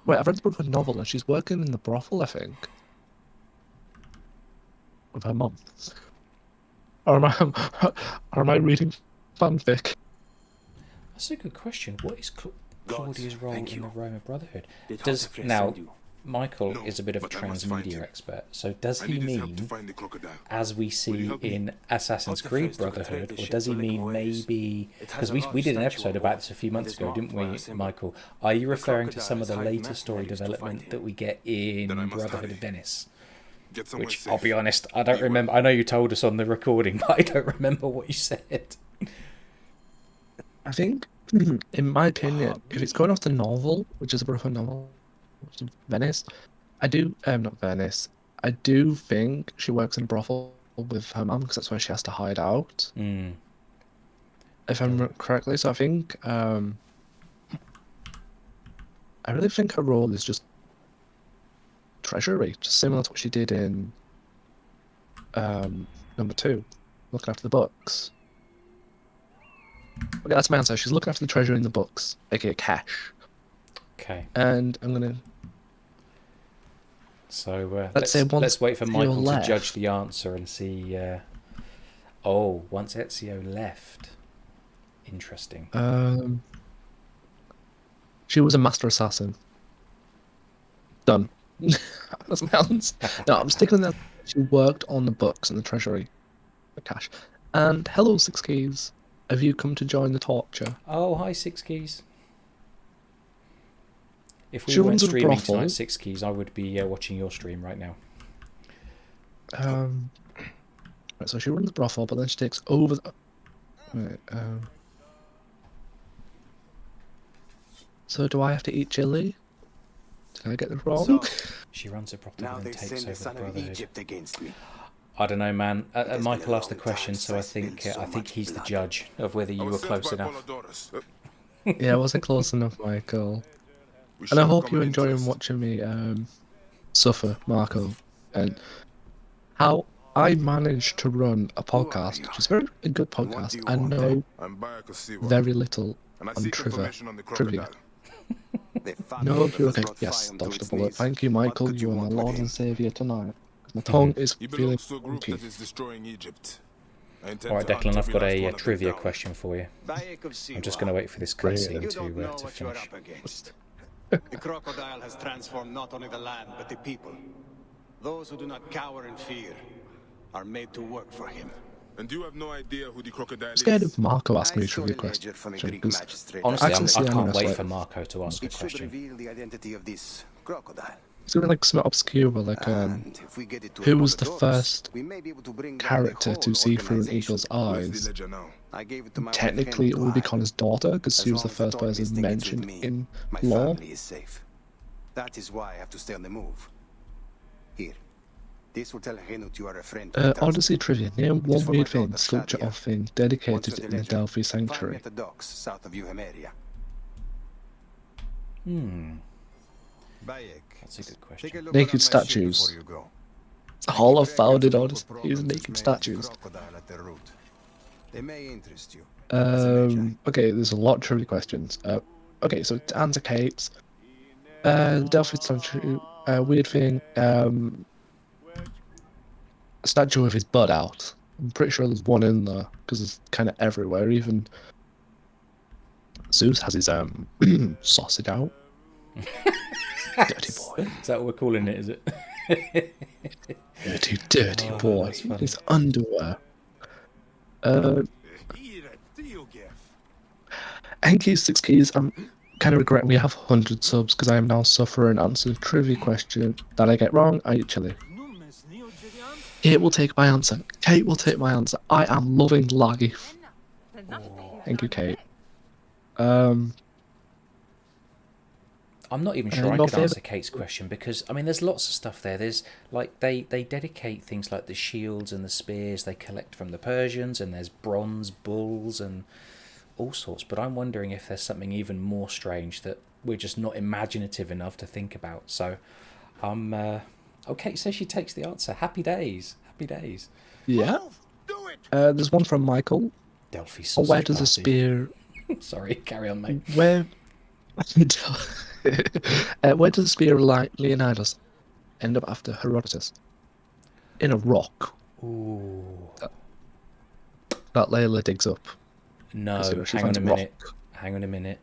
Wait, I've read the Brotherhood novel and she's working in the brothel, I think. With her mum. Or am I reading fanfic? That's a good question. What is Claudia's role in the Roman Brotherhood? Did Does House of now send you? Michael No, is a bit of a but I must find transmedia him. expert. So does I he need his help to mean, find the crocodile. as we Will you see help me? in Assassin's Otto Creed first took a Brotherhood, trade or ship does he to mean Lickmoor's. maybe? It has Because a we large did an statue episode on about wall this a few and months is ago, marked didn't by a we, symbol. Michael? Are you referring to crocodile some of is the hiding later story mercenaries to find development him. that we get in Then I must Brotherhood hurry. of Venice? Get somewhere Which safe. I'll be honest, I don't remember. I know you told us on the recording, but I don't remember what you said. I think, in my opinion, if it's going off the novel, which is a Brotherhood novel, which is Venice, not Venice, I do think she works in a brothel with her mum because that's where she has to hide out. If I'm correctly, so I think, I really think her role is just treasury, just similar to what she did in number 2, looking after the books. Okay, that's my answer. She's looking after the treasury in the books, aka cash. Okay. And I'm gonna. So Let's say once let's wait for Ezio Michael to left. judge the answer and see. Once Ezio left. Interesting. She was a master assassin. Done. That's my answer. No, I'm sticking with that. She worked on the books and the treasury, the cash. And hello, Six Keys. Have you come to join the torture? Oh, hi, Six Keys. If we She weren't runs a streaming brothel. tonight, Six Keys, I would be watching your stream right now. Right, so she runs the brothel, but then she takes over. Wait, so do I have to eat chili? Did I get this wrong? So, She runs a brothel now and they takes send over the the son of Brotherhood. Egypt against me. I don't know, man. has Michael been a asked the long question, time so I since I think spilled so I think much he's the blood. judge of whether you I were was sent close by enough. Polydorus. Yeah, I wasn't close enough, Michael. We And I share hope common you're enjoying interest. watching me suffer, Marco, and how I managed to run a podcast, which is a good What do podcast. you I want, know I'm Bayakasiwa, very little and I on seek trivia. information on the crocodile. The No, family you're has okay. brought Yes, Fiam to dodged a its bullet. knees. Thank you, What Michael. could You are my want with Lord him? and Savior tonight. My tongue is He feeling belongs to a group funky. that is destroying Egypt. I intend All right, to hunt Declan, I've every got last a one of them trivia down. question for you. I'm just Bayek going to wait for this Brilliant. cutscene You don't know to what you're finish. up against. The crocodile has transformed not only the land, but the people. Those who do not cower in fear are made to work for him. And you have no idea who the crocodile I'm scared is. of Marco asking me a I stole trivia a ledger from a question. Greek 'Cause magistrate. Honestly, Actually, I see, I'm can't gonna wait sweat. for Marco to ask a It should question. reveal the identity of this crocodile. It's gonna be like something obscure, like And if we get it to who was Apollo the docks, first we may be able to bring down the character whole to see through an organization. eagle's Where's the eyes? ledger now? I gave it to my Technically, it wife would be Henry to Connor's daughter, because As she was long the as the first Tories person think it's with mentioned me, in my lore. family is safe. That is why I have to stay on the move. Here. This will tell Henut you are a friend. to be trusted. Odyssey trivia. Name It is one for my weird thing, daughter, sculpture Shadia. or thing Once dedicated with the in the ledger, Delphi find me Sanctuary. at the docks south of Euhemeria. Bayek, That's a good take a question. look Naked around my ship statues. before you go. All I I've keep found records in of Odyssey local is problems naked related to statues. crocodile at the root. They may interest you. As a Magi. Okay, there's a lot of trivia questions. Okay, so to answer Kate's, the Delphi Sanctuary, weird thing, a statue with his butt out. I'm pretty sure there's one in there, because it's kind of everywhere. Even Zeus has his sausage out. Dirty boy. Is that what we're calling it, is it? Dirty Oh, boy. that's funny. His underwear. Enki 6 keys. I'm kind of regretting we have 100 subs because I am now suffering answer trivia question that I get wrong. I eat chili. Kate will take my answer. Kate will take my answer. I am loving life. Thank you, Kate. I'm not even sure I your could answer favourite- Kate's question because I mean there's lots of stuff there. There's like they dedicate things like the shields and the spears they collect from the Persians, and there's bronze bulls and all sorts. But I'm wondering if there's something even more strange that we're just not imaginative enough to think about. So I'm Kate says she takes the answer. Happy days. Happy days. Yeah. There's one from Michael. Delphi sausage Where does a party. spear? Sorry, carry on, mate. Where? Where does the spear of Leonidas end up after Herodotus? In a rock. Ooh. That Layla digs up. No, She hang on finds a a minute. rock. Hang on a minute.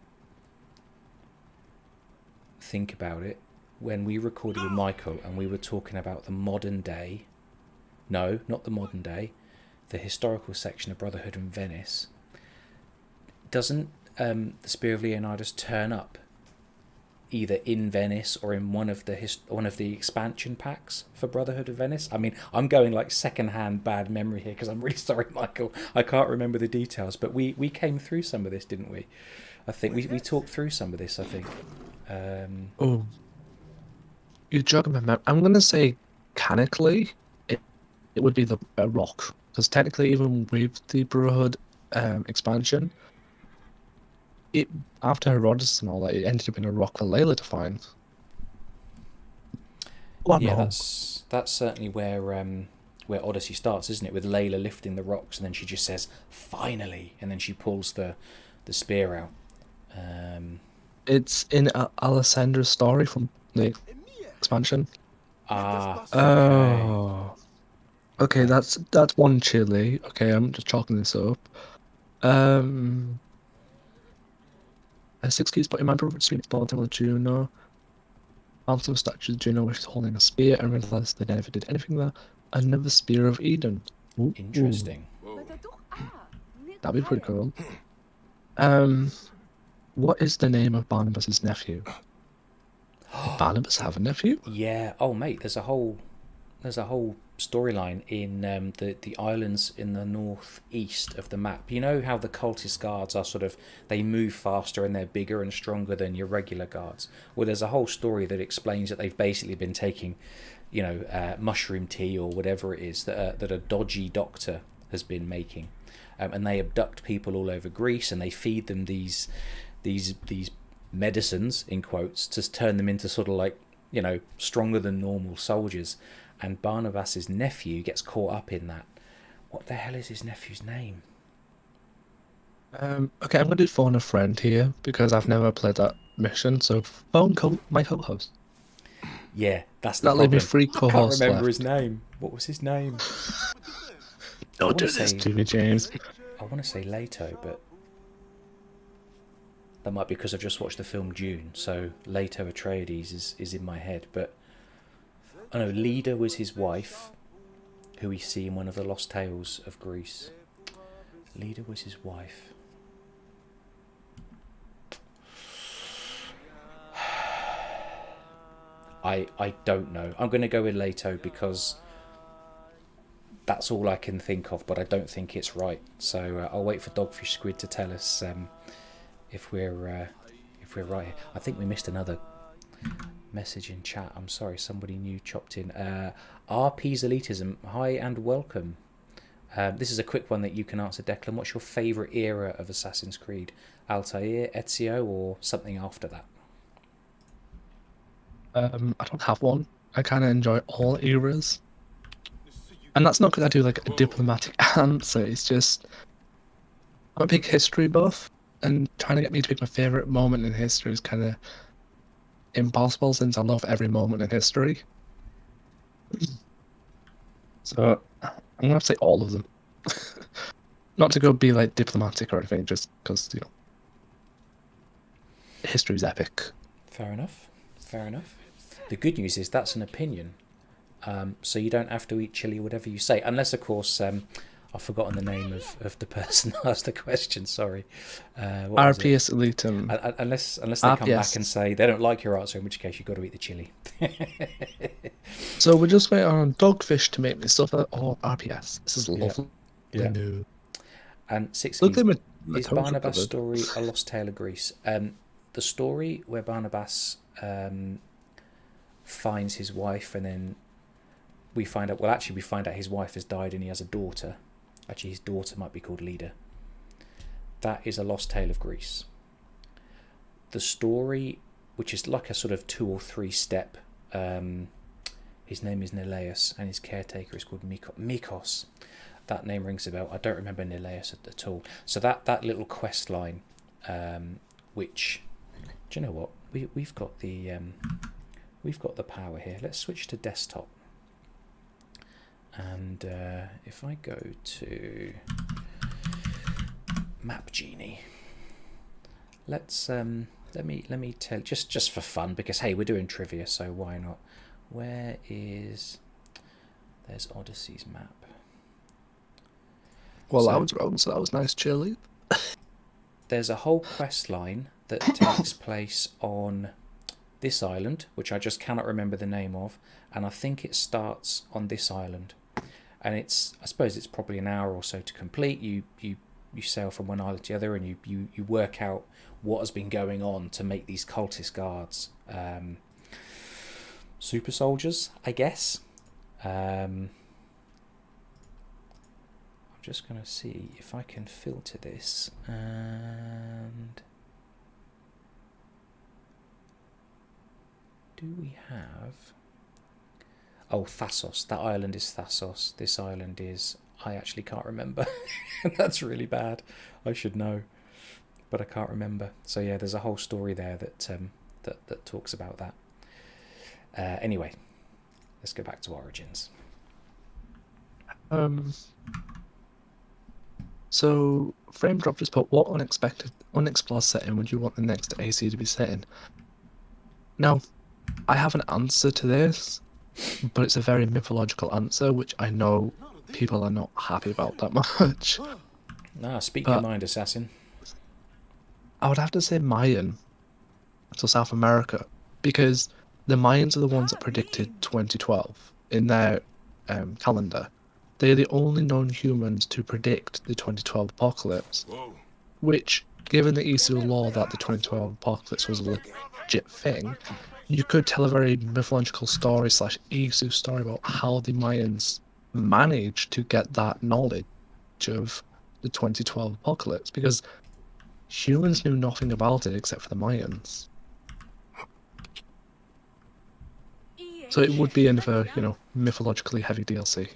Think about it. When we recorded with Michael and we were talking about the modern day, no, not the modern day, the historical section of Brotherhood in Venice, doesn't the Spear of Leonidas turn up either in Venice or in one of the expansion packs for Brotherhood of Venice? I mean, I'm going like second-hand bad memory here because I'm really sorry, Michael. I can't remember the details, but we came through some of this, didn't we? I think we talked through some of this, I think. Oh. You're jogging my memory. I'm going to say, mechanically, it would be a rock. Because technically, even with the Brotherhood expansion, after Herodotus and all that, it ended up in a rock for Layla to find. Well, Yeah, no. that's certainly where Odyssey starts, isn't it? With Layla lifting the rocks, and then she just says, "Finally!" and then she pulls the spear out. It's in Alessandra's story from the expansion. Ah. Oh. Okay, that's one chili. Okay, I'm just chalking this up. 6 keys, but in my brother's street, ball temple of Juno. Found some statues of Juno where she's holding a spear and realized they never did anything there. Another spear of Eden. Ooh, Interesting. That'd be pretty cool. What is the name of Barnabas's nephew? Did Barnabas have a nephew? Yeah. Oh, mate, there's a whole storyline in the islands in the northeast of the map. You know how the cultist guards are they move faster and they're bigger and stronger than your regular guards? Well, there's a whole story that explains that they've basically been taking, mushroom tea or whatever it is that a dodgy doctor has been making, and they abduct people all over Greece and they feed them these medicines in quotes to turn them into stronger than normal soldiers. And Barnabas's nephew gets caught up in that. What the hell is his nephew's name? Okay, I'm going to phone a friend here because I've never played that mission. So phone my co-host. Yeah, that's the That leave problem. me 3 I can't co-hosts remember left. his name. What was his name? Don't do this to me, James. I want to say Leto, but that might be because I've just watched the film Dune. So Leto Atreides is in my head, but I know Leda was his wife, who we see in one of the Lost Tales of Greece. Leda was his wife. I don't know. I'm going to go with Leto because that's all I can think of, but I don't think it's right. So I'll wait for Dogfish Squid to tell us if we're right here. I think we missed another message in chat. I'm sorry, somebody new chopped in. RP's Elitism, hi and welcome. This is a quick one that you can answer, Declan. What's your favourite era of Assassin's Creed? Altair, Ezio, or something after that? I don't have one. I kind of enjoy all eras. And that's not because I do like a diplomatic answer, it's just I'm a big history buff, and trying to get me to pick my favourite moment in history is kind of impossible since I love every moment in history. So I'm going to have to say all of them. Not to go be like diplomatic or anything, just because, you know, history's epic. Fair enough. Fair enough. The good news is that's an opinion. So you don't have to eat chili, whatever you say. Unless, of course, I've forgotten the name of the person who asked the question, sorry. RPS Elitum. Unless they come back and say they don't like your answer, in which case you've got to eat the chili. So we're just waiting on Dogfish to make me suffer, or RPS. This is lovely. Yeah. No. And 6 Look at is Barnabas' story A Lost Tale of Greece? The story where Barnabas finds his wife, and then we find out his wife has died and he has a daughter. Actually, his daughter might be called Leda. That is A Lost Tale of Greece. The story, which is like a sort of 2 or 3 step, his name is Neleus and his caretaker is called Mikos. That name rings a bell. I don't remember Neleus at all. So that little quest line, which, do you know what? We've got the power here. Let's switch to desktop. And if I go to Map Genie, let's let me tell, just for fun, because hey, we're doing trivia, so why not? There's Odyssey's map. Well, I was wrong, so that was nice, chili. There's a whole quest line that takes place on this island, which I just cannot remember the name of, and I think it starts on this island. And I suppose it's probably an hour or so to complete. You sail from one island to the other, and you work out what has been going on to make these cultist guards super soldiers, I guess. I'm just going to see if I can filter this, and do we have... Oh, Thassos. That island is Thassos. This island is... I actually can't remember. That's really bad. I should know, but I can't remember. So yeah, there's a whole story there that talks about that. Anyway, let's go back to Origins. So Frame Drop just put, what unexplored setting would you want the next AC to be set in? Now, I have an answer to this, but it's a very mythological answer, which I know people are not happy about that much. Speak your mind, Assassin. I would have to say Mayan, so South America, because the Mayans are the ones that predicted 2012 in their calendar. They're the only known humans to predict the 2012 apocalypse, which, given the Isu law that the 2012 apocalypse was a legit thing, you could tell a very mythological story / Isu story about how the Mayans managed to get that knowledge of the 2012 apocalypse, because humans knew nothing about it except for the Mayans. So it would be another, mythologically heavy DLC.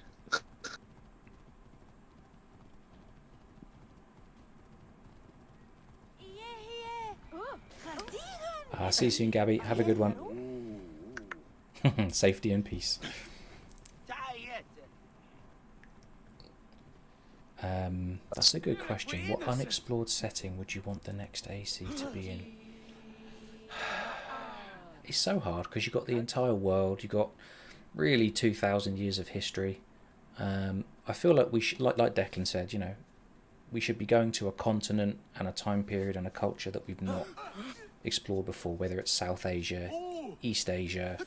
See you soon, Gabby. Have a good one. Safety and peace. That's a good question. What unexplored setting would you want the next AC to be in? It's so hard because you've got the entire world. You've got really 2,000 years of history. I feel like we should, like Declan said, we should be going to a continent and a time period and a culture that we've not explored before, whether it's South Asia, East Asia,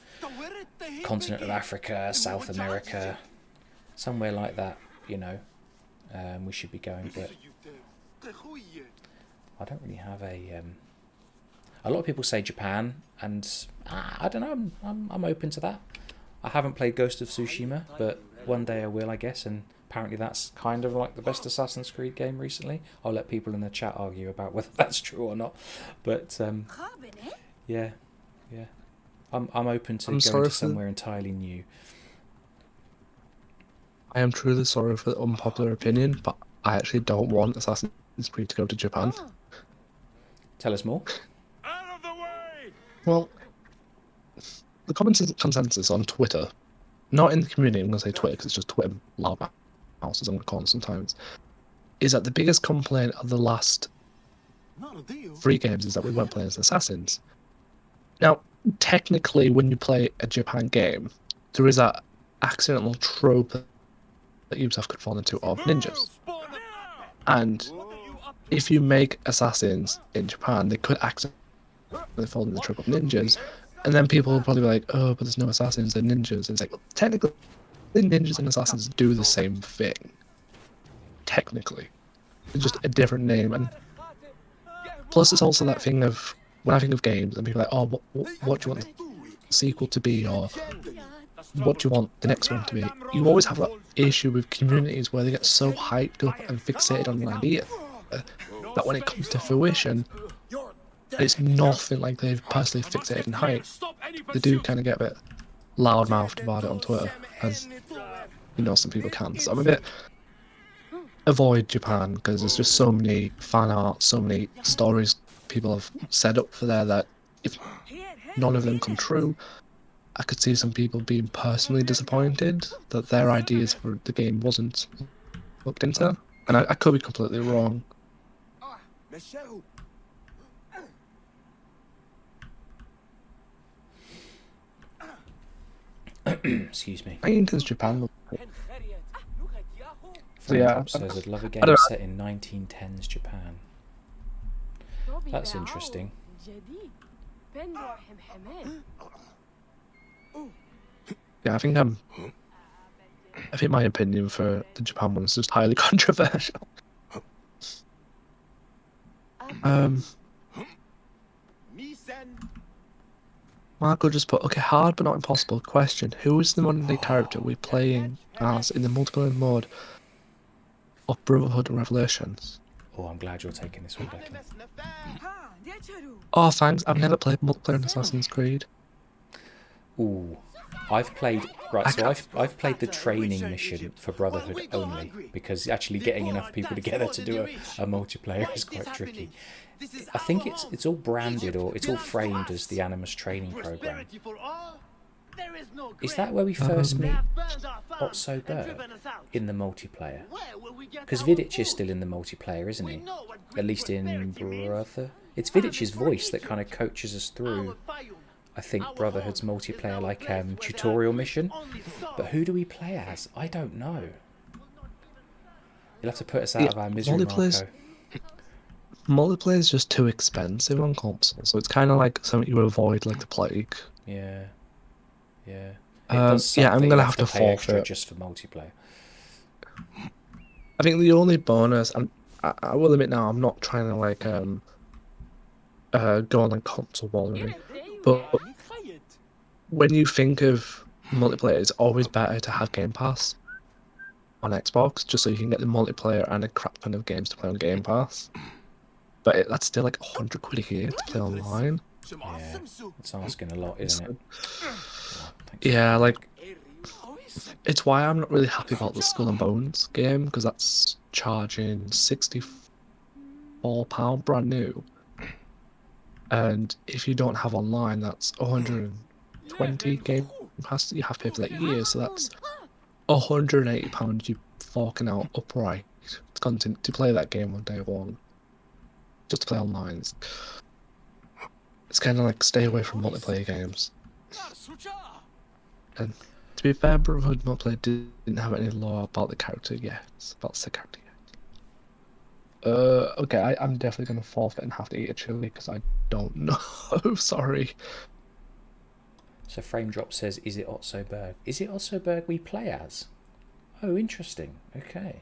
continent of Africa, South America, somewhere like that, you know, we should be going. But I don't really have a lot of people say Japan, and I don't know, I'm open to that. I haven't played Ghost of Tsushima, but one day I will, I guess, and apparently that's kind of like the best Assassin's Creed game recently. I'll let people in the chat argue about whether that's true or not, but yeah, I'm open to going to somewhere entirely new. I am truly sorry for the unpopular opinion, but I actually don't want Assassin's Creed to go to Japan. Tell us more. Well, the common consensus on Twitter, not in the community, I'm going to say Twitter because it's just Twitter loud houses I'm going to call them sometimes, is that the biggest complaint of the last 3 games is that we weren't playing as assassins. Now, technically, when you play a Japan game, there is that accidental trope that Ubisoft could fall into of ninjas. And if you make assassins in Japan, they could accidentally fall into the trope of ninjas. And then people will probably be like, oh, but there's no assassins, they're ninjas. And it's like, well, technically, ninjas and assassins do the same thing. Technically. It's just a different name. And plus, it's also that thing of, when I think of games, and people are like, oh, what do you want the sequel to be? Or what do you want the next one to be? You always have that issue with communities where they get so hyped up and fixated on an idea that when it comes to fruition, it's nothing like they've personally fixated and hyped. They do kind of get a bit loudmouthed about it on Twitter, as you know some people can. So I'm a bit avoid Japan because there's just so many fan art, so many stories people have set up for there that if none of them come true, I could see some people being personally disappointed that their ideas for the game wasn't looked into. And I could be completely wrong. Excuse me. I think it's Japan. So yeah, says I'd love a game set in 1910s Japan. That's interesting. Yeah, I think my opinion for the Japan one is just highly controversial. Marco just put, okay, hard but not impossible. Question, who is the modern day character we're playing as in the multiplayer mode of Brotherhood and Revelations? Oh, I'm glad you're taking this one, Declan. Oh, thanks. I've never played multiplayer in Assassin's Creed. Ooh. I've played I've played the training mission for Brotherhood only, because actually getting enough people together to do a multiplayer is quite tricky. I think it's all branded, or it's all framed as the Animus training program. Is that where we first meet Otso Burr in the multiplayer? Because Vidic is still in the multiplayer, isn't he? At least in Brother. It's Vidic's voice that kind of coaches us through, I think, Brotherhood's multiplayer, like tutorial mission. But who do we play as? I don't know. You'll have to put us out of our misery, Marco. Multiplayer is just too expensive on console, so it's kind of like something you avoid like the plague. Yeah. Yeah. Yeah, I'm gonna have to pay extra forfeit just for multiplayer. I think the only bonus, and I will admit now, I'm not trying to like go on like console wallowing, but when you think of multiplayer, it's always better to have Game Pass on Xbox, just so you can get the multiplayer and a crap ton of games to play on Game Pass. But that's still like £100 a year to play online. Yeah, it's asking a lot, isn't it? Yeah, like, it's why I'm not really happy about the Skull and Bones game, because that's charging £64 brand new. And if you don't have online, that's 120 Game Pass you have to pay for that year, so that's £180 you forking out upright to play that game on day one. Just to play online. It's kind of like stay away from multiplayer games. And to be fair, Brotherhood multiplayer didn't have any lore about the character yet. About the character yet. Okay, I'm definitely going to forfeit and have to eat a chili because I don't know. Sorry. So Frame Drop says, is it Otso Berg? Is it Otso Berg we play as? Oh, interesting. Okay.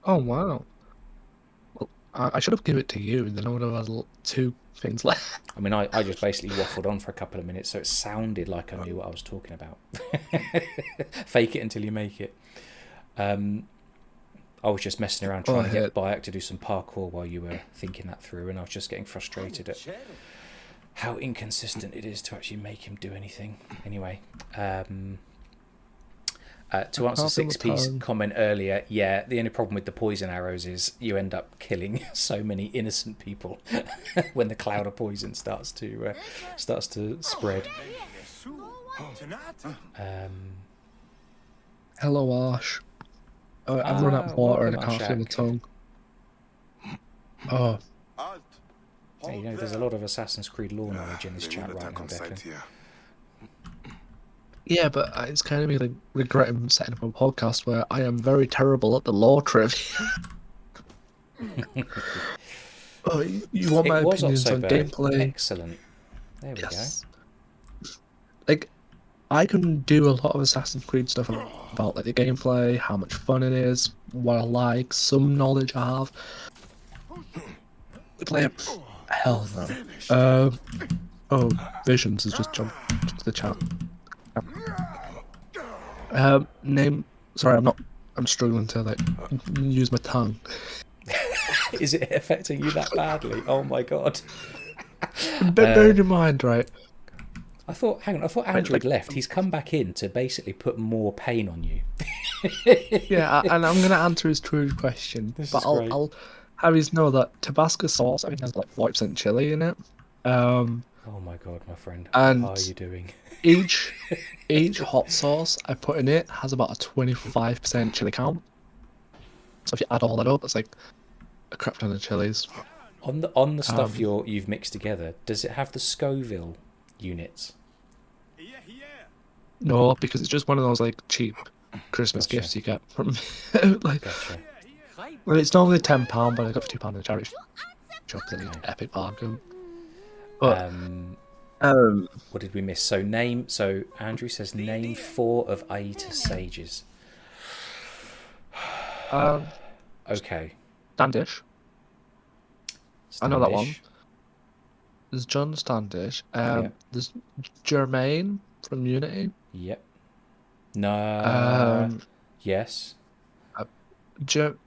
Oh, wow. Well, I should have given it to you, and then I would have had 2 things left. I mean, I just basically waffled on for a couple of minutes, so it sounded like I knew what I was talking about. Fake it until you make it. I was just messing around trying to get Bayek to do some parkour while you were thinking that through, and I was just getting frustrated at how inconsistent it is to actually make him do anything. Anyway, to answer Six-Piece comment earlier, yeah, the only problem with the poison arrows is you end up killing so many innocent people when the cloud of poison starts to spread. Hello, Ash. I've run out of water and I can't feel my tongue. Oh. Hey, you know, there's a lot of Assassin's Creed lore knowledge in this chat right now, Declan. Yeah, but it's kind of me like regretting setting up a podcast where I am very terrible at the lore trivia. Oh, you want my opinions on gameplay? Excellent. There we go. Like, I can do a lot of Assassin's Creed stuff about like the gameplay, how much fun it is, what I like, some knowledge I have. Play it. Hell no. Oh, Visions has just jumped to the chat. Name. Sorry, I'm struggling to like use my tongue. Is it affecting you that badly? Oh my god. Bear in mind, right? I thought Andrew had left. He's come back in to basically put more pain on you. Yeah, and I'm gonna answer his true question, but I'll have you know that Tabasco sauce, I think, has like 40% chili in it. Oh my god, my friend, and what are you doing? Each hot sauce I put in it has about a 25% chili count. So if you add all that up, it's like a crap ton of chilies. On the stuff you've mixed together, does it have the Scoville units? No, because it's just one of those like cheap Christmas gifts you get from like. Gotcha. Well, it's normally £10, but I got for £2 in charity shop. Epic bargain. But what did we miss? So Andrew says name 4 of Aita's sages. Okay. Standish. I know that one. There's John Standish. There's Jermaine from Unity. Yep. No. Yes.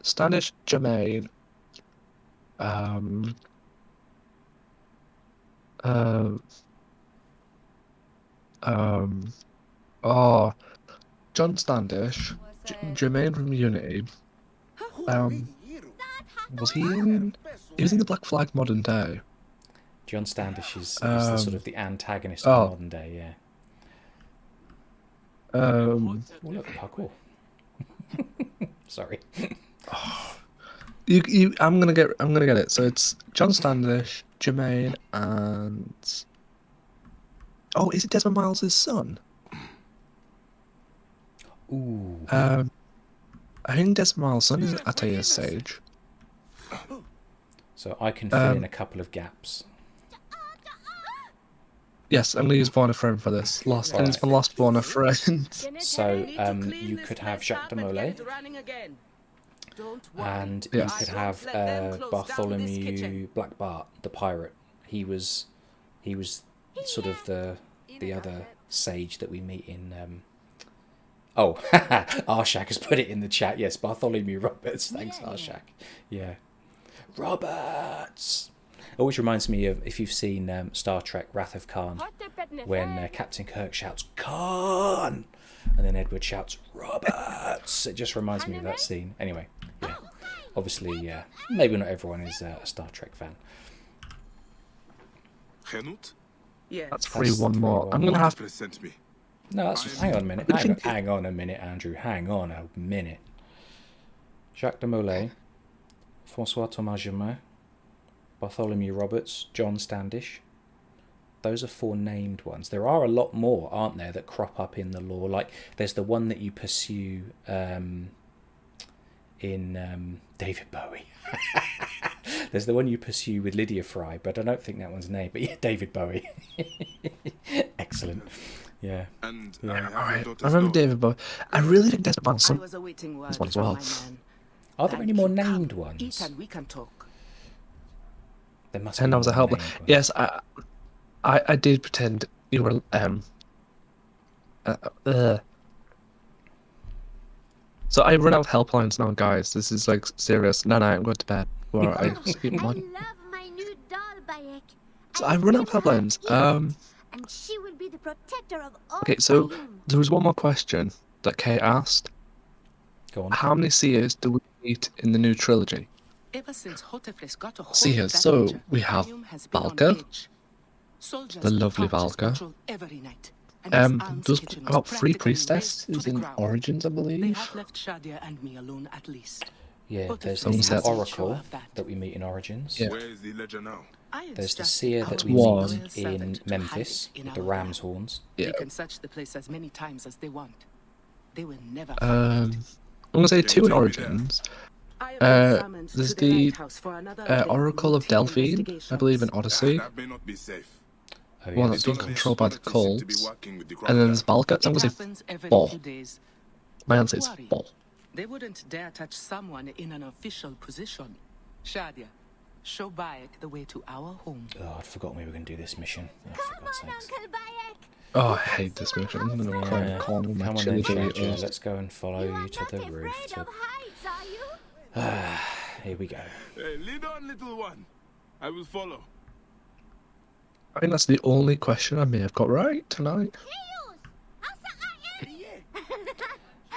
Standish, Jermaine. John Standish, Jermaine from Unity. Was he in? He was in the Black Flag Modern Day. John Standish is the sort of the antagonist of Modern Day, yeah. Oh, look, parkour. Sorry. I'm gonna get it. So it's John Standish, Jermaine, and is it Desmond Miles' son? Ooh. I think Desmond Miles' son is Ataya's sage. So I can fill in a couple of gaps. Yes, I'm gonna use Born a Friend for this. It's my last Born a Friend. So you could have Jacques de Molay. And you could have Bartholomew Black Bart, the pirate. He was sort of the other sage that we meet in. Arshak has put it in the chat. Yes, Bartholomew Roberts. Thanks, Arshak. Yeah, Roberts. Always reminds me of, if you've seen Star Trek Wrath of Khan, when Captain Kirk shouts Khan, and then Edward shouts Roberts. It just reminds me of that scene. Anyway, yeah. Obviously, maybe not everyone is a Star Trek fan. That's free one more. I'm gonna have. No, that's hang on a minute. Hang on a minute, Andrew. Hang on a minute. Jacques de Molay, François Thomas Germain, Bartholomew Roberts, John Standish. Those are 4 named ones. There are a lot more, aren't there, that crop up in the lore? Like, there's the one that you pursue in David Bowie. There's the one you pursue with Lydia Fry, but I don't think that one's named. But yeah, David Bowie. Excellent. Yeah. And Yeah. I have Alright, your daughter's I remember dog. David Bowie. I really think Desmond Man's I son. was awaiting word This one as from well. my man. Are there And any more he named come. ones? Ethan, we can talk. There must 10 be hours more of help. named ones. Yes, I did pretend you were So I run out of helplines now, guys. This is like serious. No, I'm going to bed. Where I sleep. I love my new doll, Bayek. So I run out of helplines. And she will be the protector of all. Okay, so there was one more question that Kate asked. Go on. How many seers do we meet in the new trilogy? Ever since Hotefles got a hold Seers. of that So creature, we have Volume has been on Valka, edge. Soldiers the lovely pouches Valka. patrol every night, and his arms There's kitchen was about 3 practically priestesses razed to the in ground. Origins, I They believe. have left Shadia and me alone at least. Yeah, there's Hotefles the has been Oracle sure of that we meet in Origins. Yeah. Where is the ledger now? There's the Seer that we One. meet in Memphis with the ram's horns. Yeah. They can search the place as many times as they want. They will never I'm gonna say 2 in Origins. There's the Oracle of Delphine, I believe, in Odyssey. That may not be safe. Oh, One yeah. that's being controlled by the Authorities seem to be cults. working with the And then there's crocodile. Valka, so I'm It gonna say happens every 4. few days. My Don't answer is worry. 4. They wouldn't dare touch someone in an official position. Shadia, show Bayek the way to our home. Oh, I'd forgotten we were going to do this mission. Oh, for God's sakes. Uncle Bayek. Oh, I hate this mission. I'm gonna cry in Yeah. a corner with my Come on chili then, Shadja, Doritos. let's go and follow you to the roof. Afraid of heights, are you? Here we go. Hey, lead on, little one. I will follow. I think that's the only question I may have got right tonight.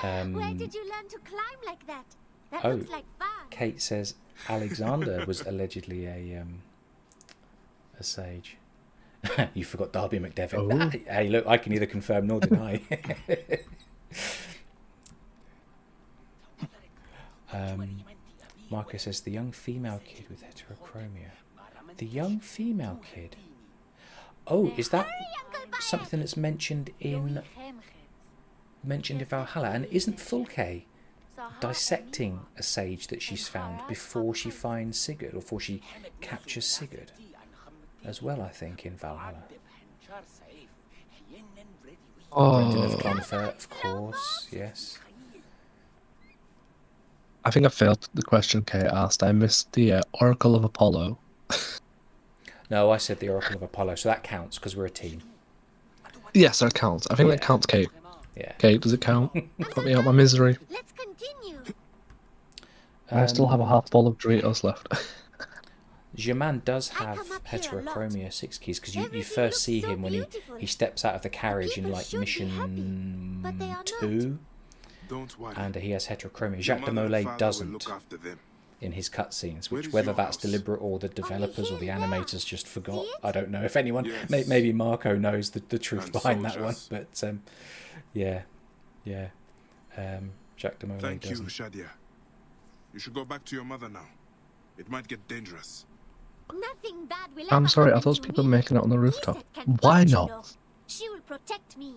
Where did you learn to climb like that? That Oh, looks like fun. Kate says Alexander was allegedly a sage. You forgot Darby McDevitt. Oh. Hey, look, I can neither confirm nor deny. Marco says the young female kid with heterochromia. The young female kid. Oh, is that something that's mentioned in Valhalla? And isn't Fulke dissecting a sage that she's found before she finds Sigurd, or before she captures Sigurd as well, I think, in Valhalla? Brendan of Clonfert, of course, yes. I think I failed the question Kate asked. I missed the Oracle of Apollo. No, I said the Oracle of Apollo, so that counts because we're a team. Yes, that counts. I think that counts, Kate. Yeah. Kate, does it count? Put me out my misery. Let's continue. I still have a half bowl of Doritos left. Germain does have heterochromia 6 keys, because you first see him when he steps out of the carriage in like mission 2, Don't worry. and he has heterochromia. Your Jacques de mother and Molay father will doesn't look after them. in his cutscenes, Where which is whether your that's house? deliberate or the developers or the animators just forgot. I don't know if anyone, Yes. maybe Marco knows the truth And behind that one, soldiers. but yeah, Jacques de Molay Thank you, doesn't. Shadia. You should go back to your mother now. It might get dangerous. Nothing bad will I'm ever sorry, are happen those to people me. making it on the rooftop? Lizette can Why fight, you not? know. She will protect me.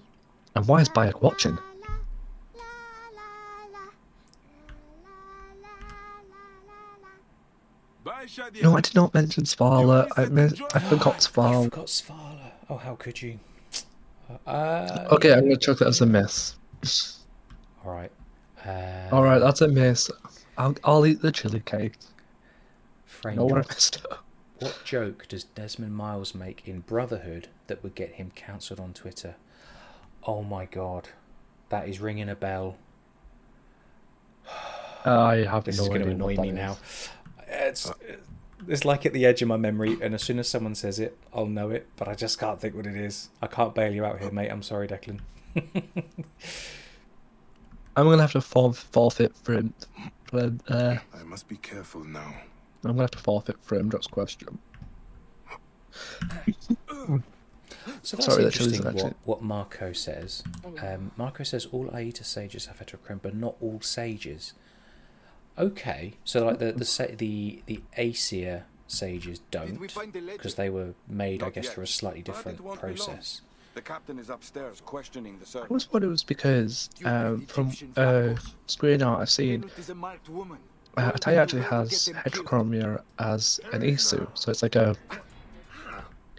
And why is Bayek watching? Bye, Shadia. No, I did not mention Svala. I forgot I Svala. forgot Svala. Oh, how could you? Okay, I'm gonna chuck that as a miss. All right. Alright, that's a miss. I'll eat the chili cake. Frame No, where I drop. messed up. What joke does Desmond Miles make in Brotherhood that would get him cancelled on Twitter? Oh my god, that is ringing a bell. I have This no is going to idea annoy what me that now. is. It's like at the edge of my memory, and as soon as someone says it, I'll know it, but I just can't think what it is. I can't bail you out here, mate. I'm sorry, Declan. I'm gonna have to forfeit Frim. I must be careful now. I'm gonna have to forfeit Frimdrop's question. So that's Sorry, that chili's interesting actually. what Marco says. Marco says all Aita sages have heterochrome, but not all sages. Okay, so like the Aesir sages don't, because they were made, I guess, through a slightly different process. The captain is upstairs questioning the I servant. was thought it was because from screen art I've seen, Atai actually has heterochromia as an Isu, so it's like a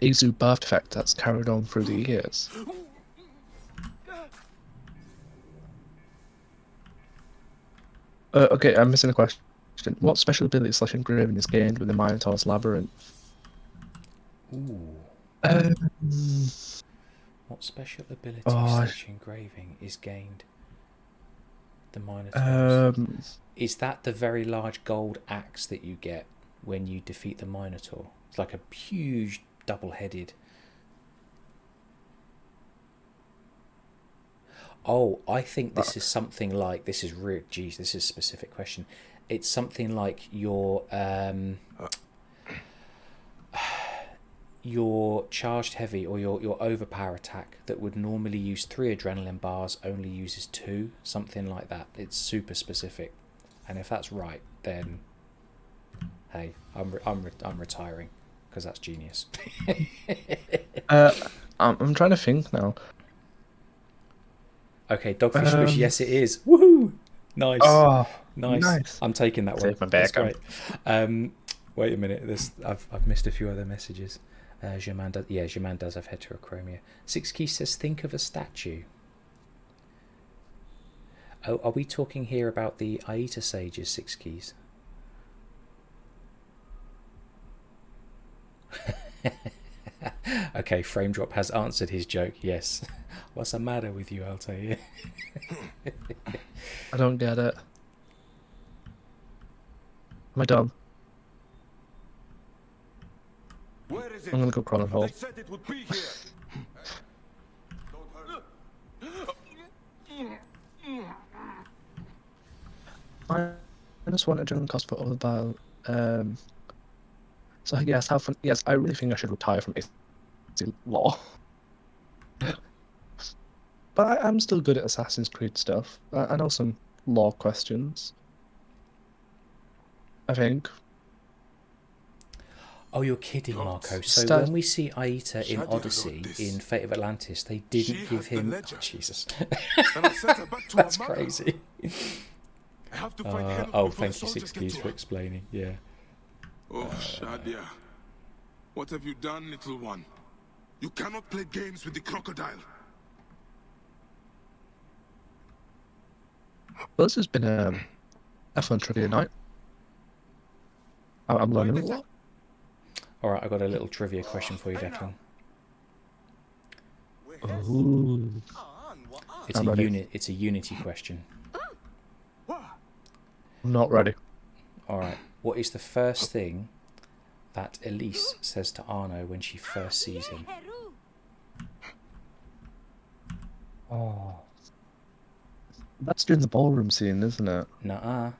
Isu birth defect that's carried on through the years. Okay, I'm missing a question. What special ability slash engraving is gained with the Minotaur's Labyrinth? Ooh. Um, What special ability oh, slash engraving is gained? The Minotaurs. Is that the very large gold axe that you get when you defeat the Minotaur? It's like a huge double-headed. Oh, I think this is something like, this is real. Geez, this is a specific question. It's something like your charged heavy or your overpower attack that would normally use 3 adrenaline bars only uses 2, something like that. It's super specific, and if that's right, then hey, I'm retiring because that's genius. I'm trying to think now. Okay, Dogfish Squish, yes it is. Woohoo! Nice. Oh, nice. I'm taking that one. Take my back. That's great. Wait a minute. I've missed a few other messages. German does have heterochromia. 6 Keys says, think of a statue. Oh, are we talking here about the Aita Sages, 6 Keys? Okay, Frame Drop has answered his joke, yes. What's the matter with you, I'll tell you. I don't get it. Am I done? Where is it? I'm gonna go crawl in hole. They said it would be here. I just want a general cost for other battle. So yes, how fun? Yes, I really think I should retire from law. But I'm still good at Assassin's Creed stuff. I know some law questions. I think. Oh, you're kidding, Marco. So when we see Aita in Odyssey, in Fate of Atlantis, they didn't give him... Oh, Jesus. That's crazy. Oh, thank you, 6 Keys, for explaining. Yeah. Oh, Shadia. What have you done, little one? You cannot play games with the crocodile. Well, this has been a fun trivia night. I'm learning a lot. Alright, I've got a little trivia question for you, Declan. Ooh. It's a Unity question. I'm not ready. Alright, what is the first thing that Elise says to Arno when she first sees him? Oh. That's during the ballroom scene, isn't it? Nuh-uh.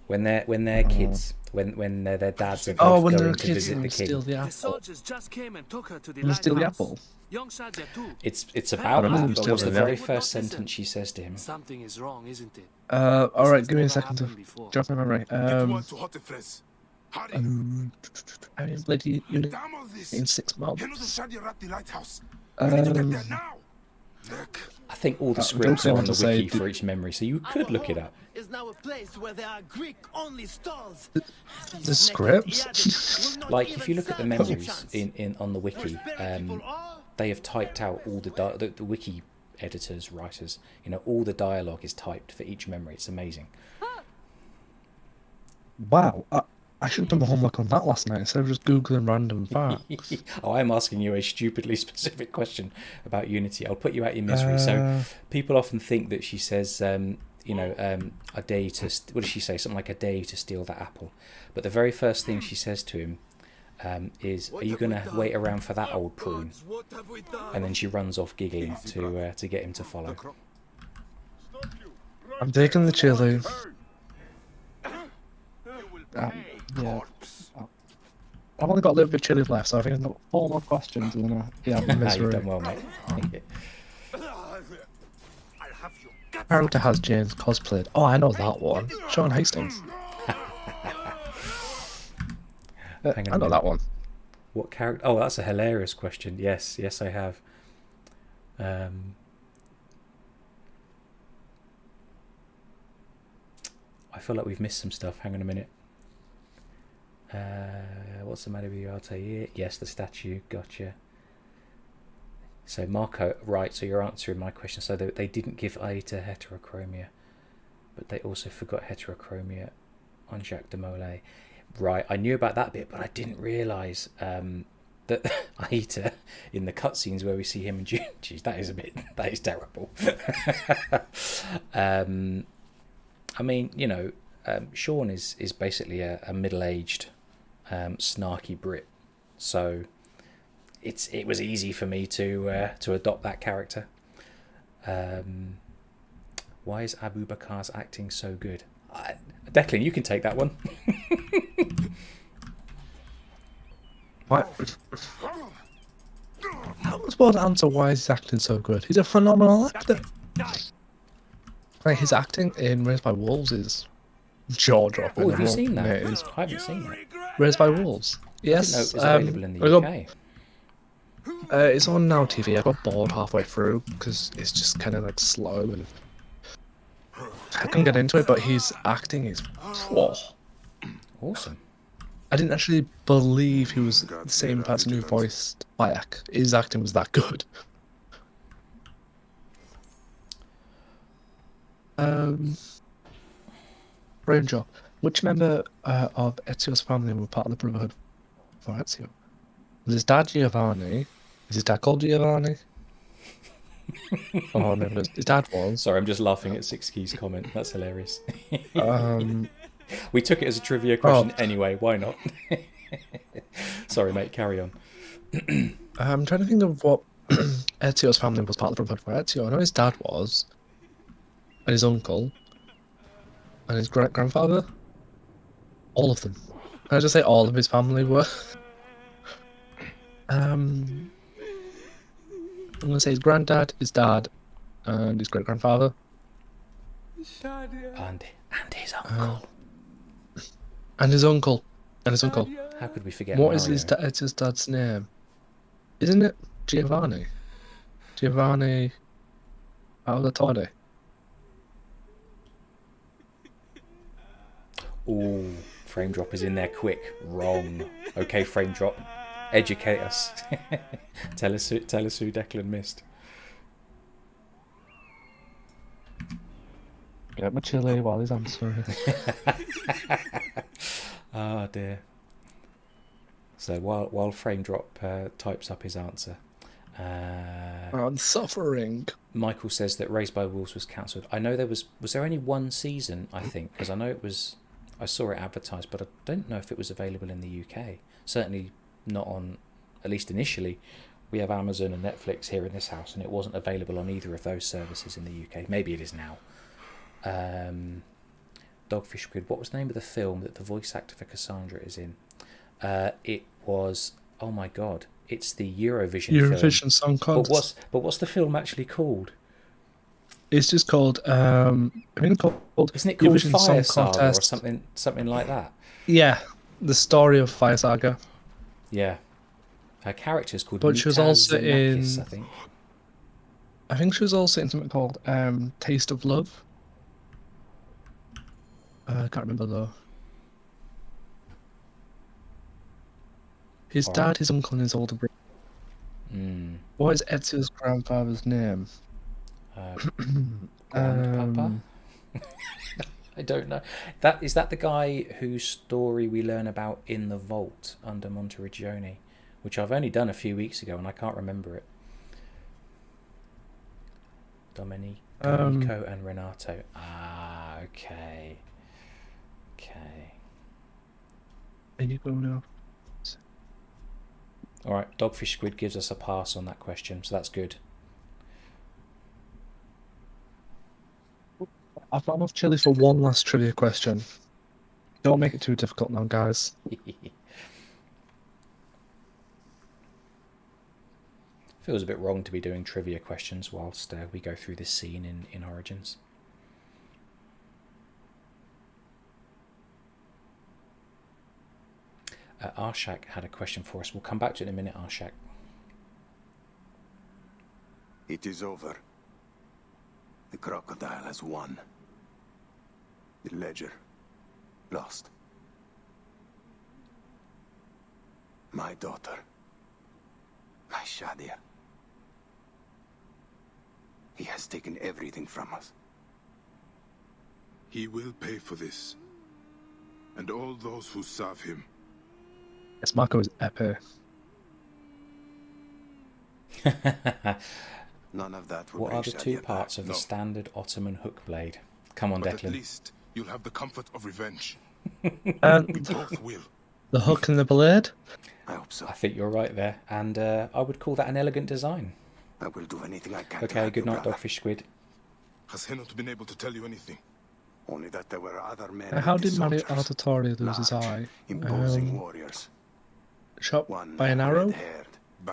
When they're kids, when their dads are both going to visit the king. The soldiers just came and took her to the steal the apple. Young Shadia too. It's about that, but what's the very first sentence she says to him? Something is wrong, isn't it? Alright, give me a second to jog my memory. Hurry. I mean, bloody unit in 6 months. I think all the scripts are on the wiki for each memory, so you could look it up. Is now a place where there are Greek-only stalls. The scripts? Like, if you look at the memories on the wiki, they have typed out all the wiki editors, writers, you know, all the dialogue is typed for each memory. It's amazing. Wow, I should have done my homework on that last night instead of just Googling random facts. Oh, I'm asking you a stupidly specific question about Unity. I'll put you out your misery. So people often think that she says, you know, I dare you to... What does she say? Something like, I dare you to steal that apple. But the very first thing she says to him is, are you going to wait around for that old prune? And then she runs off giggling to get him to follow. I'm taking the chili. Yeah. I've only got a little bit of chili left, so I think I've got 4 more questions and then I'm misery. You've done well, mate. Character has James cosplayed. Oh, I know that one. Sean Hastings. I know that one. What character? Oh, that's a hilarious question. Yes, I have. I feel like we've missed some stuff. Hang on a minute. What's the matter with you, Altair? Yes, the statue. Gotcha. So Marco, right? So you're answering my question. So they didn't give Aita heterochromia, but they also forgot heterochromia on Jacques de Molay. Right, I knew about that bit, but I didn't realise that Aita, in the cutscenes where we see him and June, geez, that is terrible. I mean, you know, Sean is basically a middle-aged, snarky Brit, so it was easy for me to adopt that character. Why is Abu Bakar's acting so good? Declan, you can take that one. What? I was supposed to answer why he's acting so good. He's a phenomenal actor. Like, his acting in Raised by Wolves is jaw-dropping. Oh, have you seen that? I haven't seen that. Raised by Wolves. Yes. I didn't know it was available in the UK. It's on Now TV. I got bored halfway through because it's just kind of like slow and I couldn't get into it. But his acting is awesome. I didn't actually believe he was the same person who voiced Bayek. His acting was that good. Ranger, which member of Ezio's family were part of the Brotherhood for Ezio? Was his dad Giovanni? Is his dad called Giovanni? Oh no, his dad was. Sorry, I'm just laughing at Six Keys' comment. That's hilarious. We took it as a trivia question anyway. Why not? Sorry, mate. Carry on. I'm trying to think of what Ezio's family was part of the Brotherhood for Ezio. I know his dad was, and his uncle, and his great-grandfather. All of them. Can I just say all of his family were? I'm going to say his granddad, his dad, and his great-grandfather. And his uncle. And his uncle. And his uncle. How could we forget What Mario? is his dad's name? Isn't it Giovanni? Giovanni Auditore. Ooh, frame drop is in there quick. Wrong. Okay, frame drop. Educate us. tell us who Declan missed. Get my chili while he's answering. Oh dear. So while frame drop types up his answer, I'm suffering. Michael says that Raised by Wolves was cancelled. I know there was there only one season, I think, because I know I saw it advertised, but I don't know if it was available in the UK. Certainly not on, at least initially. We have Amazon and Netflix here in this house, and it wasn't available on either of those services in the UK. Maybe it is now. Dogfish Squid. What was the name of the film that the voice actor for Cassandra is in? It was, oh my god, it's the Eurovision Song Contest. But what's the film actually called? It's just called isn't it called Eurovision Fire Song Saga Contest or something like that? Yeah, the story of Fire Saga. Yeah, her character's called. But she was also Xenakis, in. I think she was also in something called Taste of Love. I can't remember though. His dad, his uncle, and his older brother. What is Ezio's grandfather's name? Grandpapa? I don't know. Is that the guy whose story we learn about in the vault under Monteriggioni, which I've only done a few weeks ago and I can't remember it. Domenico and Renato. Ah, okay. There you go now. All right, Dogfish Squid gives us a pass on that question, so that's good. I've got enough chili for one last trivia question. Don't make it too difficult now, guys. Feels a bit wrong to be doing trivia questions whilst we go through this scene in Origins. Arshak had a question for us. We'll come back to it in a minute, Arshak. It is over. The crocodile has won. The ledger lost. My daughter. My Shadia. He has taken everything from us. He will pay for this. And all those who serve him. Yes, Marco is epic. None of that will What bring are the two Shadia parts back. of the standard Ottoman hook blade? Come on, But Declan. at least you'll have the comfort of revenge. And We both will. the hook and the blade? I hope so. I think you're right there, and I would call that an elegant design. I will do anything I can to Okay, help good you, night, brother. Dogfish Squid. Has he not been able to tell you anything? Only that there were other men. How with the did Mario soldiers. Artatoria lose his Large, eye? imposing warriors. Shot One by an arrow? red-haired.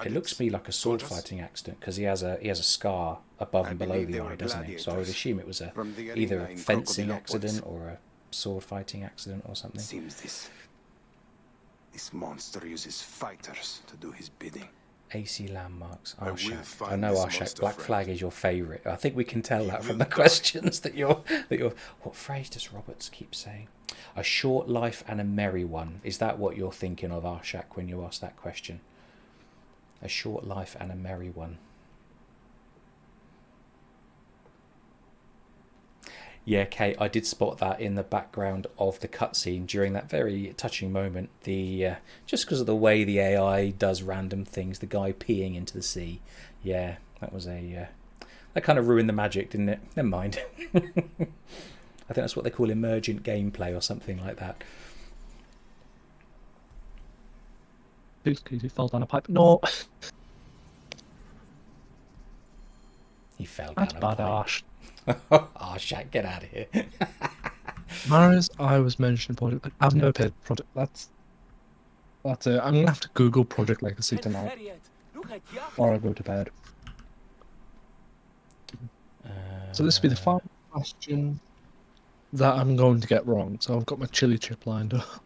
It looks to me like a sword fighting accident because he has a scar above and below the eye, doesn't he? So I would assume it was From the either arena a in fencing Crocodilopolis. accident or a sword fighting accident or something. Seems this monster uses fighters to do his bidding. AC landmarks. I will Arshak. find I know this Arshak. monster Black friend. Flag is your favourite. I think we can tell that from will the die. questions that you're. What phrase does Roberts keep saying? A short life and a merry one. Is that what you're thinking of, Arshak, when you ask that question? A short life and a merry one. Yeah, Kate, I did spot that in the background of the cutscene during that very touching moment. The just because of the way the AI does random things, the guy peeing into the sea. Yeah, that was that kind of ruined the magic, didn't it? Never mind. I think that's what they call emergent gameplay or something like that. He fell down a pipe. No. He fell That's down a bad, pipe. Arsh. Oh, Shaq, get out of here. Mario's I was mentioning Project. I've never played Project. That's it. I'm gonna have to Google Project Legacy tonight, or I go to bed. So this will be the final question that I'm going to get wrong. So I've got my chili chip lined up.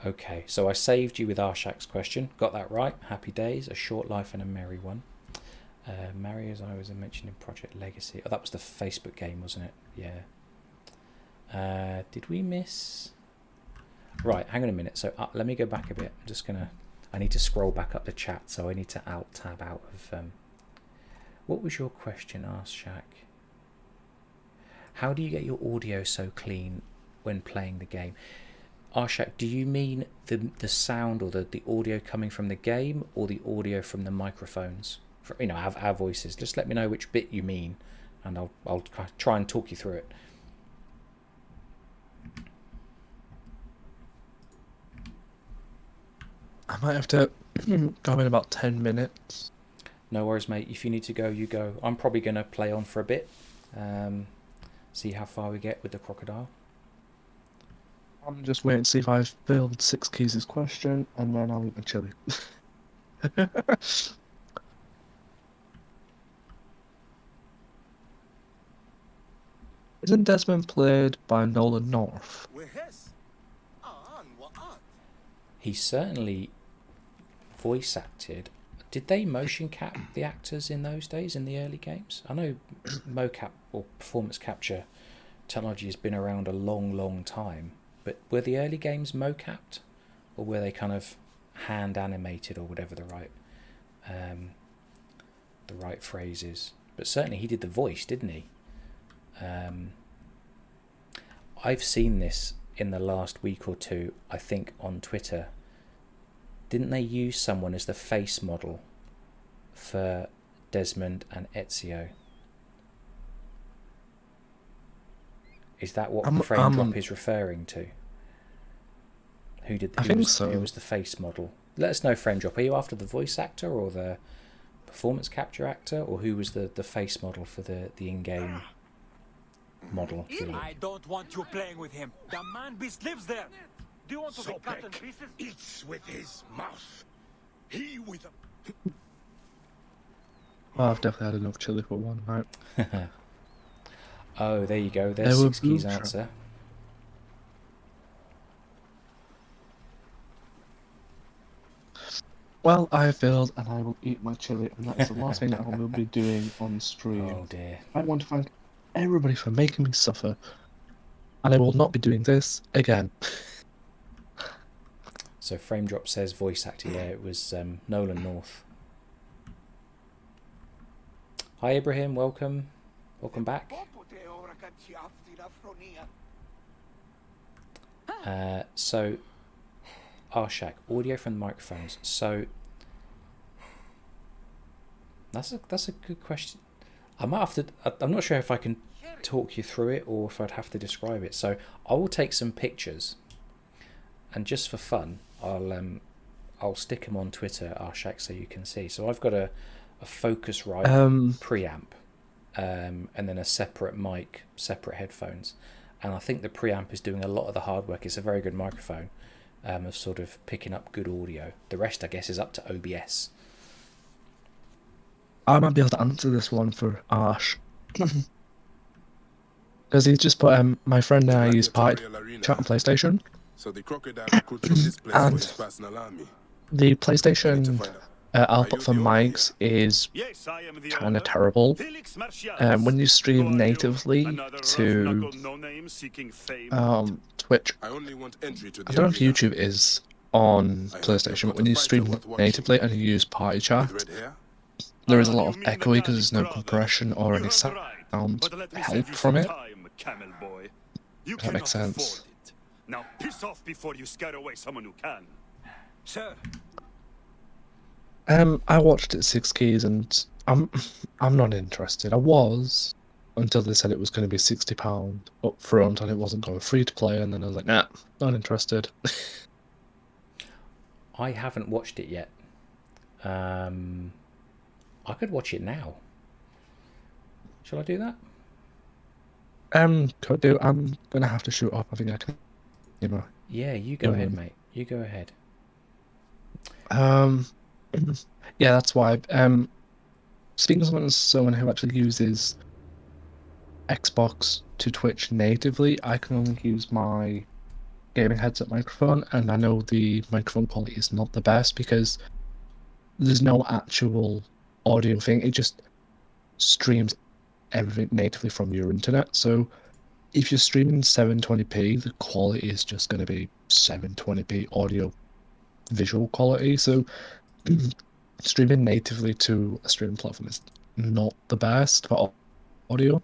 Okay, so I saved you with Arshak's question. Got that right. Happy days. A short life and a merry one. Mary, as I was mentioning, Project Legacy. Oh, that was the Facebook game, wasn't it? Yeah. Did we miss? Right, hang on a minute. So let me go back a bit. I'm just gonna. I need to scroll back up the chat, so I need to tab out of. What was your question, asked Shaq? How do you get your audio so clean when playing the game? Arshak, do you mean the sound or the audio coming from the game, or the audio from the microphones? For, our voices. Just let me know which bit you mean, and I'll try and talk you through it. I might have to go in about 10 minutes. No worries, mate. If you need to go, you go. I'm probably going to play on for a bit. See how far we get with the crocodile. I'm just waiting to see if I've filled 6 Keys' question, and then I'll eat my chili. Isn't Desmond played by Nolan North? He certainly voice acted. Did they motion cap the actors in those days, in the early games? I know mocap or performance capture technology has been around a long, long time, but were the early games mocapped, or were they kind of hand animated, or whatever the right phrase is? But certainly he did the voice, didn't he? I've seen this in the last week or two, I think, on Twitter. Didn't they use someone as the face model for Desmond and Ezio? Is that what Frame Drop is referring to? Who was the face model? Let us know, Frame Drop. Are you after the voice actor or the performance capture actor, or who was the face model for the in-game model? I don't want you playing with him. The man beast lives there. Do you want to be cut in pieces? Eats with his mouth. He with Oh, I've definitely had enough chili for one night. Oh, there you go. There's 6 Keys' answer. Well, I failed, and I will eat my chili, and that's the last thing that I will be doing on stream. Oh dear. I want to thank everybody for making me suffer, and I will not be doing this again. So Frame Drop says voice actor. Yeah, it was Nolan North. Hi Ibrahim, welcome back. So, Arshak, audio from the microphones. So, that's a good question. I might have to. I'm not sure if I can talk you through it or if I'd have to describe it. So, I will take some pictures, and just for fun, I'll stick them on Twitter, Arshak, so you can see. So I've got a Focusrite preamp, and then a separate mic, separate headphones. And I think the preamp is doing a lot of the hard work. It's a very good microphone of sort of picking up good audio. The rest, I guess, is up to OBS. I might be able to answer this one for Arsh. Because he's just put, my friend and I use Pi chat on PlayStation. So the crocodile recruits from this place for And his personal army. the PlayStation output for mics is kind of terrible. When you stream natively to Twitch, I only want entry to I the don't know if arena. YouTube is on PlayStation, but when you stream natively and you use Party Chat, there is a lot of echoey because there's no compression or any sound help from it. If that makes sense. Now piss off before you scare away someone who can. Sir. I watched it 6 keys and I'm not interested. I was until they said it was going to be £60 up front and it wasn't going free to play, and then I was like, nah, not interested. I haven't watched it yet. I could watch it now. Shall I do that? Could do. I'm gonna have to shoot off. I think I can. Yeah, you go ahead, mate. You go ahead. Yeah, that's why. Speaking of someone who actually uses Xbox to Twitch natively, I can only use my gaming headset microphone, and I know the microphone quality is not the best because there's no actual audio thing. It just streams everything natively from your internet. So if you're streaming 720p, the quality is just going to be 720p audio visual quality. So streaming natively to a streaming platform is not the best for audio.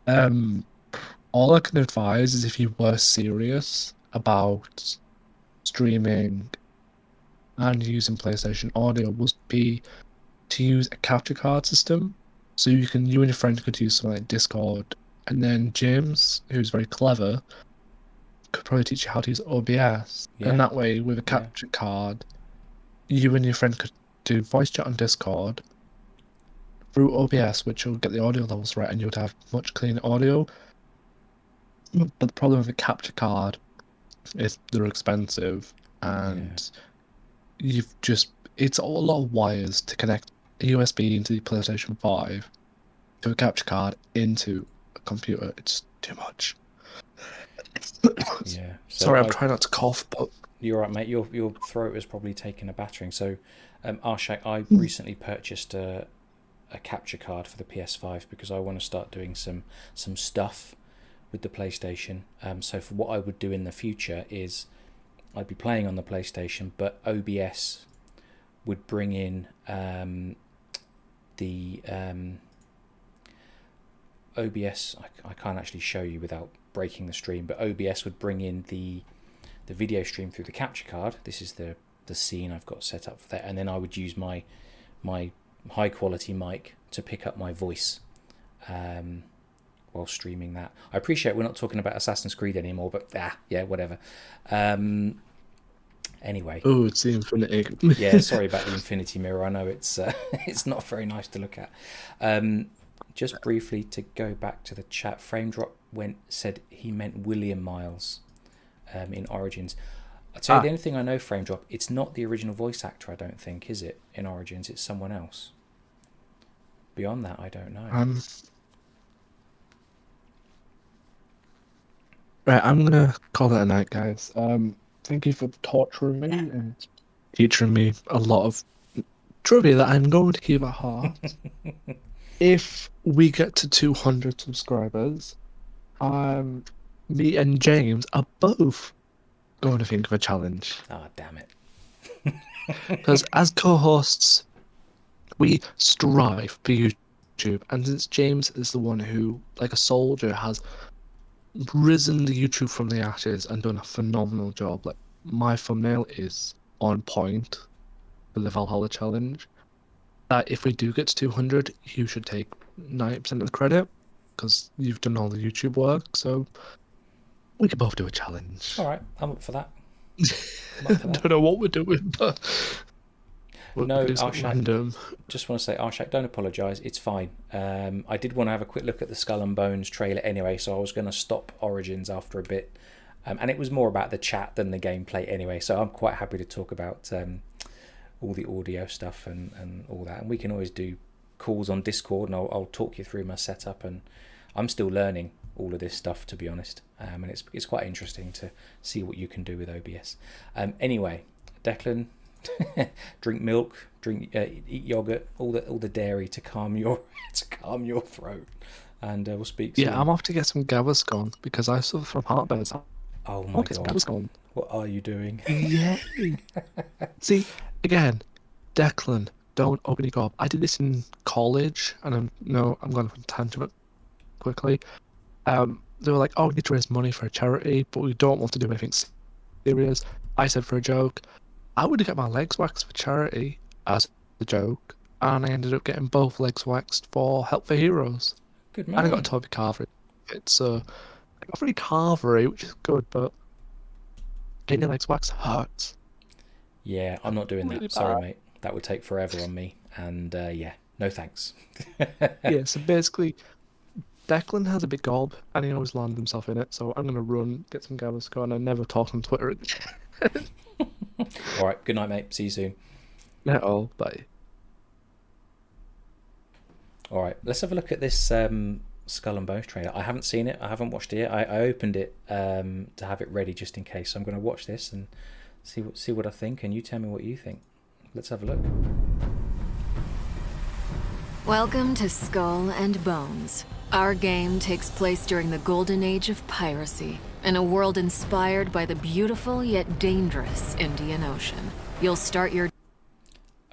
All I can advise is if you were serious about streaming and using PlayStation audio, would be to use a capture card system. So you and your friend could use something like Discord, and then James, who's very clever, could probably teach you how to use OBS. Yeah. And that way, with a capture card, you and your friend could do voice chat on Discord through OBS, which will get the audio levels right, and you would have much cleaner audio. But the problem with a capture card is they're expensive, and it's a lot of wires to connect a USB into the PlayStation 5 to a capture card into a computer. It's too much. Yeah. Sorry, I'm trying not to cough, but you're right, mate. Your throat is probably taking a battering. So, Arshak, I recently purchased a capture card for the PS5 because I want to start doing some stuff with the PlayStation. So for what I would do in the future is I'd be playing on the PlayStation, but OBS would bring in the OBS. I can't actually show you without breaking the stream, but OBS would bring in the video stream through the capture card. This is the scene I've got set up for that, and then I would use my high quality mic to pick up my voice while streaming that. I appreciate we're not talking about Assassin's Creed anymore, but yeah, whatever. Anyway. Oh, it's the Infinity. Yeah, sorry about the Infinity Mirror. I know it's it's not very nice to look at. Just briefly to go back to the chat, Frame Drop said he meant William Miles in Origins. I'll tell you the only thing I know, Frame Drop, it's not the original voice actor, I don't think, is it, in Origins? It's someone else. Beyond that, I don't know. Right, I'm gonna call it a night, guys. Thank you for torturing me and teaching me a lot of trivia that I'm going to keep at heart. If we get to 200 subscribers, me and James are both going to think of a challenge. Ah, damn it. Because as co-hosts, we strive for you YouTube, and since James is the one who, like a soldier, has risen the YouTube from the ashes and done a phenomenal job. Like, my thumbnail is on point for the Valhalla challenge. If we do get to 200, you should take 90% of the credit because you've done all the YouTube work. So we could both do a challenge. All right, I'm up for that. I don't know what we're doing, but no, random. Just want to say, Arshak, don't apologise. It's fine. I did want to have a quick look at the Skull and Bones trailer anyway, so I was going to stop Origins after a bit. And it was more about the chat than the gameplay anyway, so I'm quite happy to talk about all the audio stuff and all that. And we can always do calls on Discord, and I'll talk you through my setup. And I'm still learning all of this stuff, to be honest. And it's quite interesting to see what you can do with OBS. Anyway, Declan, drink milk, eat yogurt, all the dairy to calm your throat. And we'll speak soon. Yeah, I'm off to get some Gaviscon because I suffer from heartburn. Oh my god! What are you doing? Yeah. See, again, Declan, don't open your gob. I did this in college, and I'm going to tangent quickly. They were like, "Oh, we need to raise money for a charity, but we don't want to do anything serious." I said for a joke, I would get my legs waxed for charity as a joke, and I ended up getting both legs waxed for Help for Heroes. Good man. And I got a Toby Carvery. It's I got free carvery, which is good, but getting your legs waxed hurts. Yeah, I'm not doing Really that. Sorry, bad. mate. That would take forever on me. And yeah, no thanks. Yeah, so basically, Declan has a big gob, and he always lands himself in it. So I'm going to run, get some Gaviscon, and never talk on Twitter again. All right, good night, mate. See you soon. No, bye. All right, let's have a look at this Skull and Bones trailer. I haven't seen it. I haven't watched it yet. I opened it to have it ready just in case. So I'm going to watch this and see what I think, and you tell me what you think. Let's have a look. Welcome to Skull and Bones. Our game takes place during the golden age of piracy, in a world inspired by the beautiful yet dangerous Indian Ocean. You'll start your...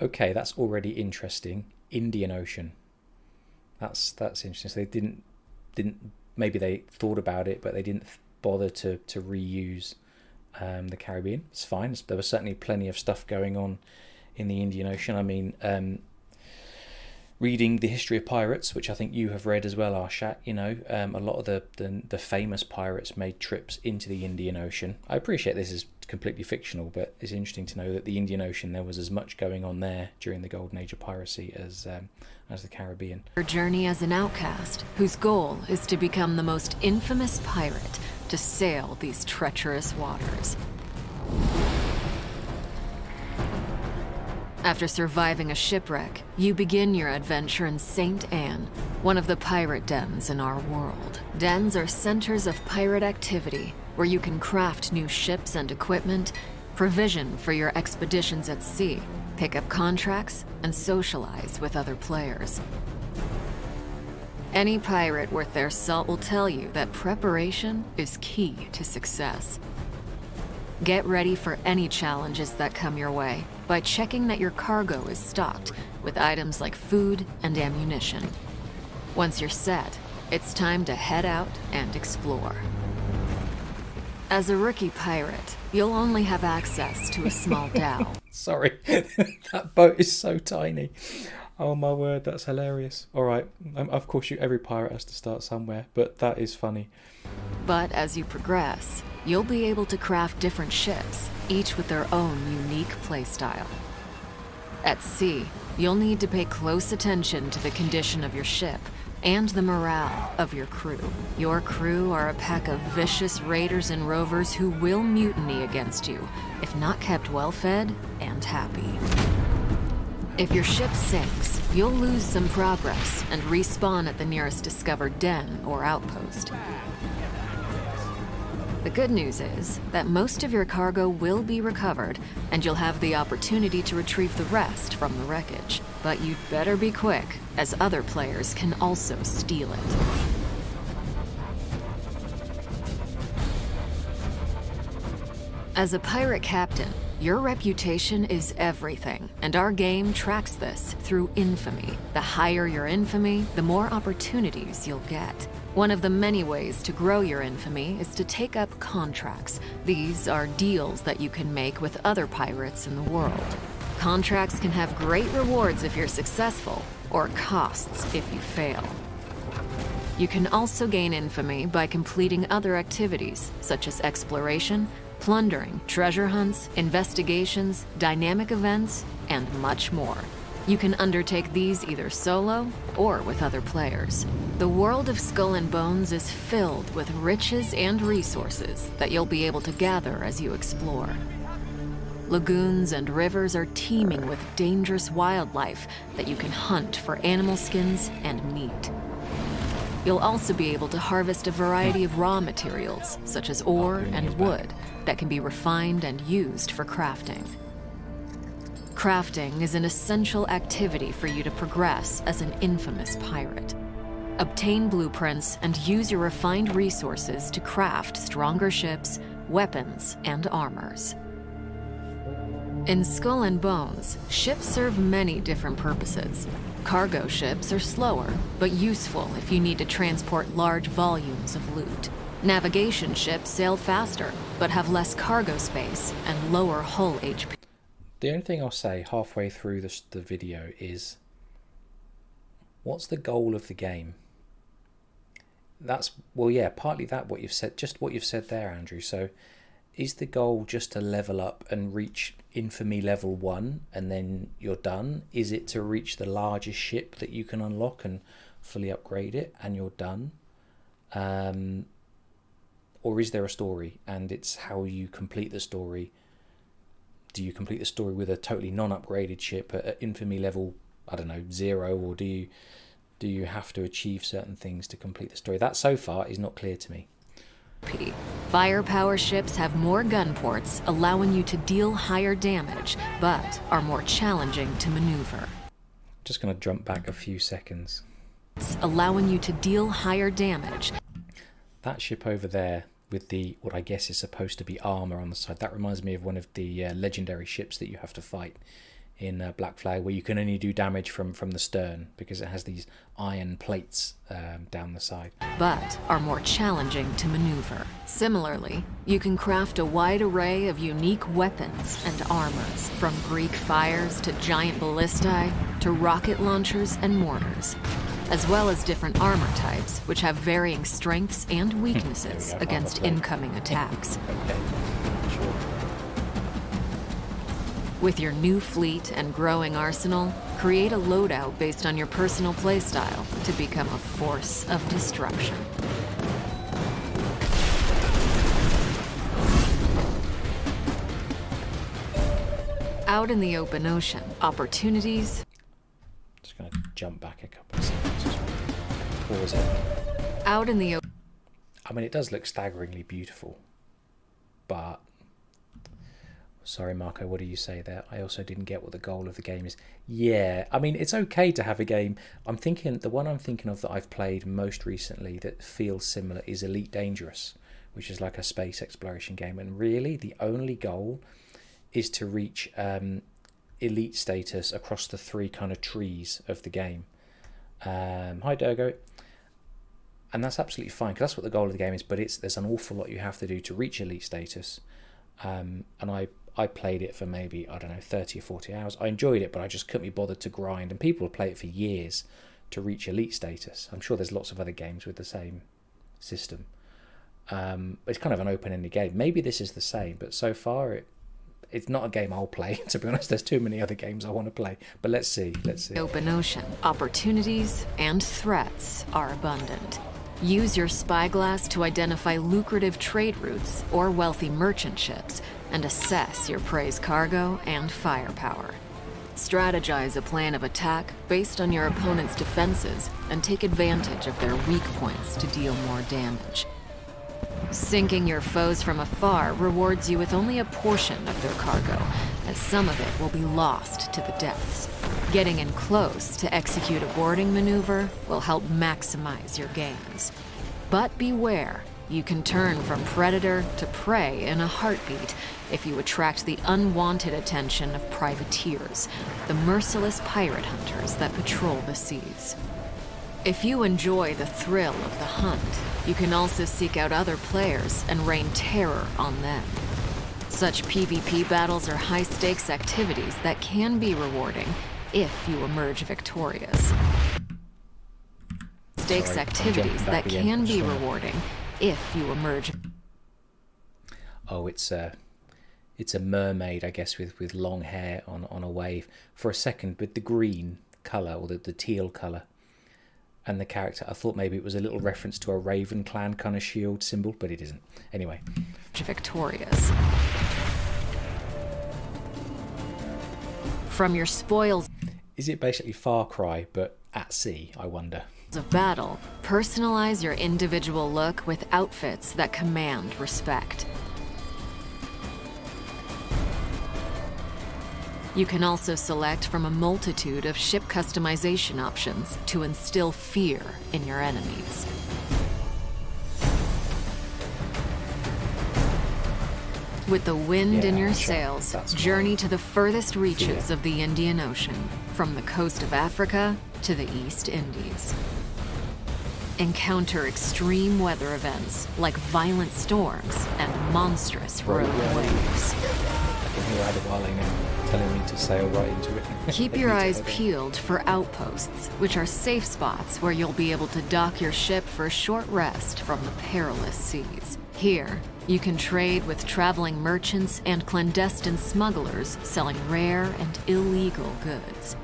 Okay, that's already interesting. Indian Ocean. That's interesting. So they didn't maybe they thought about it, but they didn't bother to reuse the Caribbean. It's fine. There was certainly plenty of stuff going on in the Indian Ocean. I mean, reading the history of pirates, which I think you have read as well, Arshak, a lot of the famous pirates made trips into the Indian Ocean. I appreciate this is completely fictional, but it's interesting to know that the Indian Ocean, there was as much going on there during the golden age of piracy as the Caribbean. Your journey as an outcast, whose goal is to become the most infamous pirate to sail these treacherous waters. After surviving a shipwreck, you begin your adventure in St. Anne, one of the pirate dens in our world. Dens are centers of pirate activity, where you can craft new ships and equipment, provision for your expeditions at sea, pick up contracts, and socialize with other players. Any pirate worth their salt will tell you that preparation is key to success. Get ready for any challenges that come your way by checking that your cargo is stocked with items like food and ammunition. Once you're set, it's time to head out and explore. As a rookie pirate, you'll only have access to a small dhow. Sorry, that boat is so tiny. Oh my word, that's hilarious. All right, of course every pirate has to start somewhere, but that is funny. But as you progress, you'll be able to craft different ships, each with their own unique playstyle. At sea, you'll need to pay close attention to the condition of your ship and the morale of your crew. Your crew are a pack of vicious raiders and rovers who will mutiny against you, if not kept well-fed and happy. If your ship sinks, you'll lose some progress and respawn at the nearest discovered den or outpost. The good news is that most of your cargo will be recovered, and you'll have the opportunity to retrieve the rest from the wreckage. But you'd better be quick, as other players can also steal it. As a pirate captain, Your reputation is everything, and our game tracks this through infamy. The higher your infamy, the more opportunities you'll get. One of the many ways to grow your infamy is to take up contracts. These are deals that you can make with other pirates in the world. Contracts can have great rewards if you're successful, or costs if you fail. You can also gain infamy by completing other activities, such as exploration, plundering, treasure hunts, investigations, dynamic events, and much more. You can undertake these either solo or with other players. The world of Skull and Bones is filled with riches and resources that you'll be able to gather as you explore. Lagoons and rivers are teeming with dangerous wildlife that you can hunt for animal skins and meat. You'll also be able to harvest a variety of raw materials, such as ore and wood, that can be refined and used for crafting. Crafting is an essential activity for you to progress as an infamous pirate. Obtain blueprints and use your refined resources to craft stronger ships, weapons, and armors. In Skull and Bones, ships serve many different purposes. Cargo ships are slower, but useful if you need to transport large volumes of loot. Navigation ships sail faster, but have less cargo space and lower hull HP. The only thing I'll say halfway through the video is, what's the goal of the game? That's, well, yeah, partly that, what you've said, just what you've said there, Andrew. So is the goal just to level up and reach infamy level 1 and then you're done? Is it to reach the largest ship that you can unlock and fully upgrade it and you're done? Or is there a story and it's how you complete the story? Do you complete the story with a totally non-upgraded ship at infamy level, I don't know, 0, or do you have to achieve certain things to complete the story? That so far is not clear to me. Firepower ships have more gun ports, allowing you to deal higher damage, but are more challenging to maneuver. Just going to jump back a few seconds. Allowing you to deal higher damage. That ship over there with the, what I guess is supposed to be armor on the side, that reminds me of one of the legendary ships that you have to fight in Black Flag, where you can only do damage from the stern because it has these iron plates down the side. But are more challenging to maneuver. Similarly, you can craft a wide array of unique weapons and armors, from Greek fires to giant ballistae to rocket launchers and mortars, as well as different armor types, which have varying strengths and weaknesses against incoming attacks. With your new fleet and growing arsenal, create a loadout based on your personal playstyle to become a force of destruction. Out in the open ocean, opportunities... Just going to jump back a couple of seconds. Pause it. Out in the open... I mean, it does look staggeringly beautiful, but... Sorry, Marco, what do you say there? I also didn't get what the goal of the game is. Yeah, I mean, it's okay to have a game. The one I'm thinking of that I've played most recently that feels similar is Elite Dangerous, which is like a space exploration game. And really, the only goal is to reach elite status across the 3 kind of trees of the game. Hi, Durgo. And that's absolutely fine, because that's what the goal of the game is, but there's an awful lot you have to do to reach elite status. And I played it for maybe, I don't know, 30 or 40 hours. I enjoyed it, but I just couldn't be bothered to grind. And people play it for years to reach elite status. I'm sure there's lots of other games with the same system. It's kind of an open-ended game. Maybe this is the same, but so far it's not a game I'll play. To be honest, there's too many other games I want to play. But let's see. Open ocean, opportunities and threats are abundant. Use your spyglass to identify lucrative trade routes or wealthy merchant ships and assess your prey's cargo and firepower. Strategize a plan of attack based on your opponent's defenses and take advantage of their weak points to deal more damage. Sinking your foes from afar rewards you with only a portion of their cargo, as some of it will be lost to the depths. Getting in close to execute a boarding maneuver will help maximize your gains. But beware, you can turn from predator to prey in a heartbeat if you attract the unwanted attention of privateers, the merciless pirate hunters that patrol the seas. If you enjoy the thrill of the hunt, you can also seek out other players and rain terror on them. Such PvP battles are high-stakes activities that can be rewarding if you emerge victorious. Stakes activities that can be rewarding if you emerge. Oh, it's a mermaid, I guess, with long hair on a wave. For a second, with the green colour, or the teal colour, and the character, I thought maybe it was a little reference to a Raven clan kind of shield symbol, but it isn't. Anyway. Victorious. From your spoils. Is it basically Far Cry, but at sea, I wonder? Of battle, personalize your individual look with outfits that command respect. You can also select from a multitude of ship customization options to instill fear in your enemies. With the wind in your sails, journey to the furthest reaches of the Indian Ocean, from the coast of Africa to the East Indies. Encounter extreme weather events like violent storms and monstrous rogue waves. I can hear Adewale now telling me to sail right into it. Keep your eyes peeled for outposts, which are safe spots where you'll be able to dock your ship for a short rest from the perilous seas. Here, you can trade with traveling merchants and clandestine smugglers selling rare and illegal goods.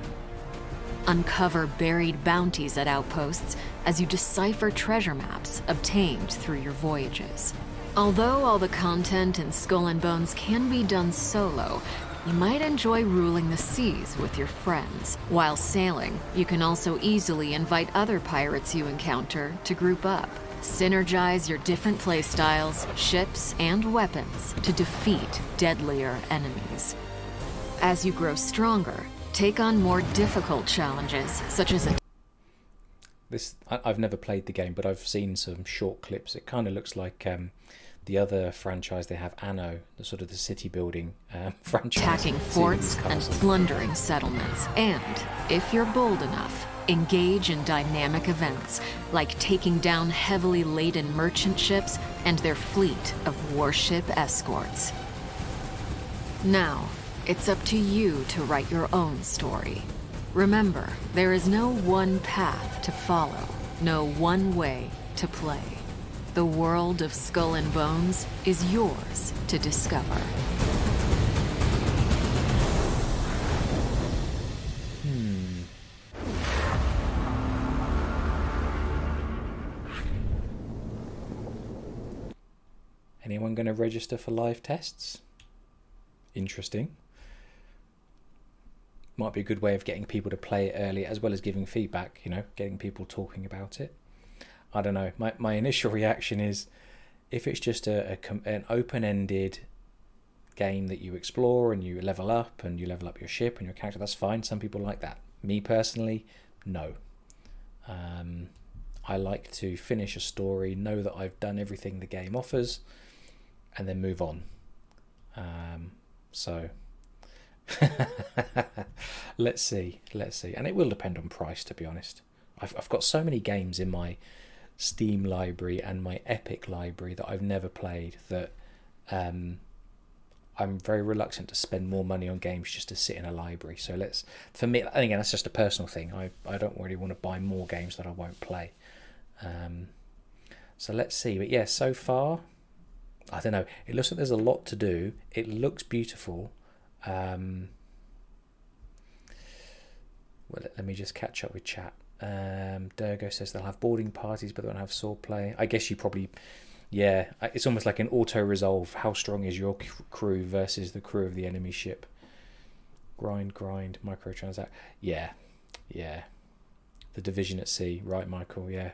Uncover buried bounties at outposts as you decipher treasure maps obtained through your voyages. Although all the content in Skull and Bones can be done solo, you might enjoy ruling the seas with your friends. While sailing, you can also easily invite other pirates you encounter to group up. Synergize your different playstyles, ships, and weapons to defeat deadlier enemies. As you grow stronger, take on more difficult challenges, such as I've never played the game, but I've seen some short clips. It kind of looks like the other franchise they have, Anno, the sort of the city building franchise. Attacking forts and plundering settlements. And, if you're bold enough, engage in dynamic events, like taking down heavily laden merchant ships and their fleet of warship escorts. Now, it's up to you to write your own story. Remember, there is no one path to follow, no one way to play. The world of Skull and Bones is yours to discover. Anyone going to register for live tests? Interesting. Might be a good way of getting people to play it early, as well as giving feedback, you know, getting people talking about it. I don't know. My initial reaction is, if it's just an open-ended game that you explore and you level up your ship and your character, that's fine. Some people like that. Me personally, no. I like to finish a story, know that I've done everything the game offers, and then move on. So let's see, and it will depend on price, to be honest. I've got so many games in my Steam library and my Epic library that I've never played that I'm very reluctant to spend more money on games just to sit in a library. So for me, again, that's just a personal thing. I don't really want to buy more games that I won't play. So let's see. But yeah, so far, I don't know. It looks like there's a lot to do. It looks beautiful. Well, let me just catch up with chat. Durgo says they'll have boarding parties, but they won't have sword play. I guess you probably, yeah, it's almost like an auto resolve. How strong is your crew versus the crew of the enemy ship? Grind, microtransact. Yeah. The Division at Sea, right, Michael? Yeah.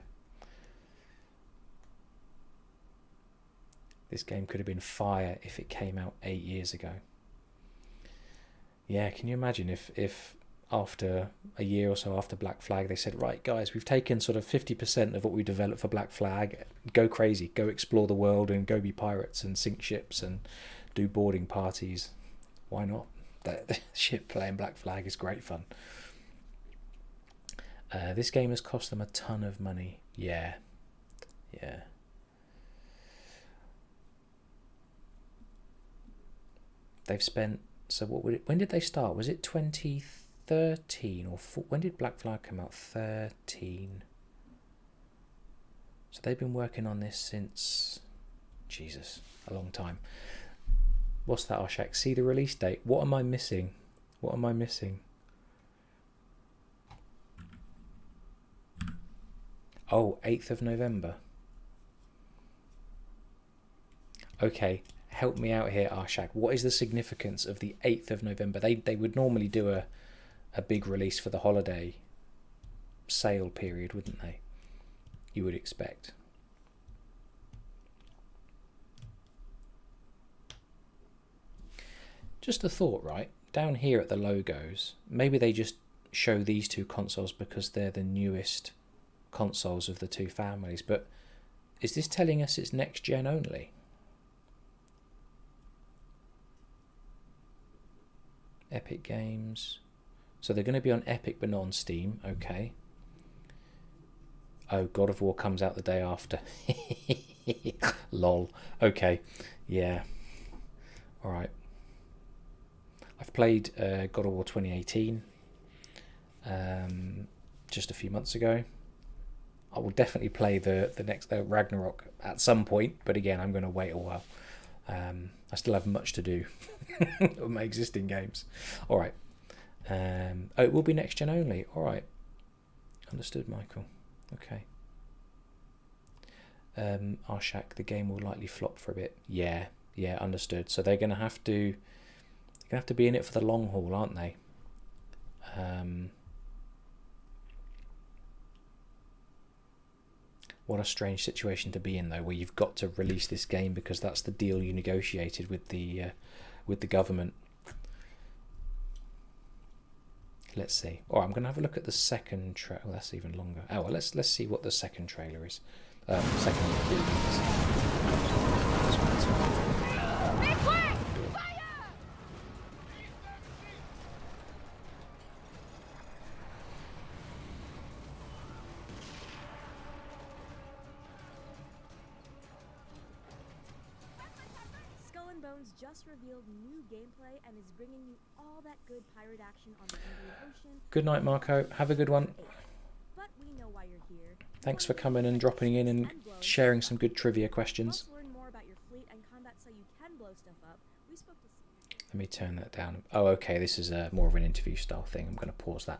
This game could have been fire if it came out 8 years ago. Yeah, can you imagine if after a year or so after Black Flag, they said, right guys, we've taken sort of 50% of what we developed for Black Flag, go crazy, go explore the world and go be pirates and sink ships and do boarding parties. Why not? That ship playing Black Flag is great fun. This game has cost them a ton of money. Yeah. They've spent, so what would it, when did they start? Was it 2013 or when did Black Flag come out? 13. So they've been working on this since, Jesus, a long time. What's that, Arshak? See the release date. What am I missing? What am I missing? Oh, 8th of November. Okay, help me out here, Arshak. What is the significance of the 8th of November? They would normally do a big release for the holiday sale period, wouldn't they? You would expect. Just a thought, right? Down here at the logos, maybe they just show these two consoles because they're the newest consoles of the two families, but is this telling us it's next gen only? Epic Games. So they're going to be on Epic but not on Steam. Okay. Oh, God of War comes out the day after. Lol. Okay. Yeah. Alright. I've played God of War 2018 just a few months ago. I will definitely play the next Ragnarok at some point, but again, I'm going to wait a while. I still have much to do with my existing games. All right. Oh, it will be next gen only. All right. Understood, Michael. Okay. Arshak, the game will likely flop for a bit. Yeah, understood. So they're going to have to be in it for the long haul, aren't they? What a strange situation to be in, though, where you've got to release this game because that's the deal you negotiated with the government. Let's see. All right, I'm going to have a look at the second trailer. Oh, that's even longer. Oh, well, let's see what the second trailer is. Second preview is. Just revealed new gameplay and is bringing you all that good pirate action on the Indian Ocean. Good night, Marco. Have a good one. But we know why you're here. Thanks for coming and dropping in and sharing some good trivia questions. Learn more about your fleet and combat so you can blow stuff up. We spoke to. Let me turn that down. Oh, okay. This is more of an interview style thing. I'm going to pause that.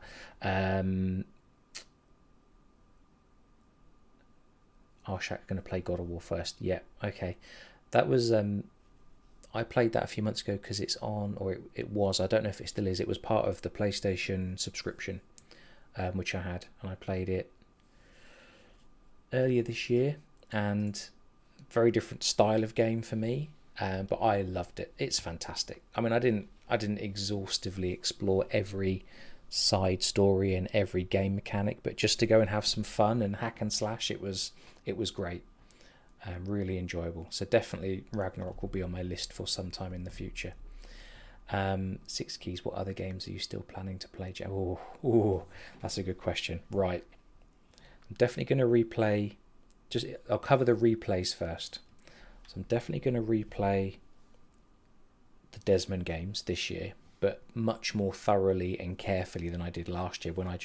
Arshak going to play God of War first. Yeah. Okay. That was. I played that a few months ago because it's on, or it was, I don't know if it still is, it was part of the PlayStation subscription, which I had, and I played it earlier this year, and very different style of game for me, but I loved it. It's fantastic. I mean, I didn't exhaustively explore every side story and every game mechanic, but just to go and have some fun and hack and slash, it was great. Really enjoyable. So definitely Ragnarok will be on my list for some time in the future. 6 Keys, what other games are you still planning to play, Joe? Oh, that's a good question. Right. I'm definitely going to replay. I'll cover the replays first. So I'm definitely going to replay the Desmond games this year, but much more thoroughly and carefully than I did last year when I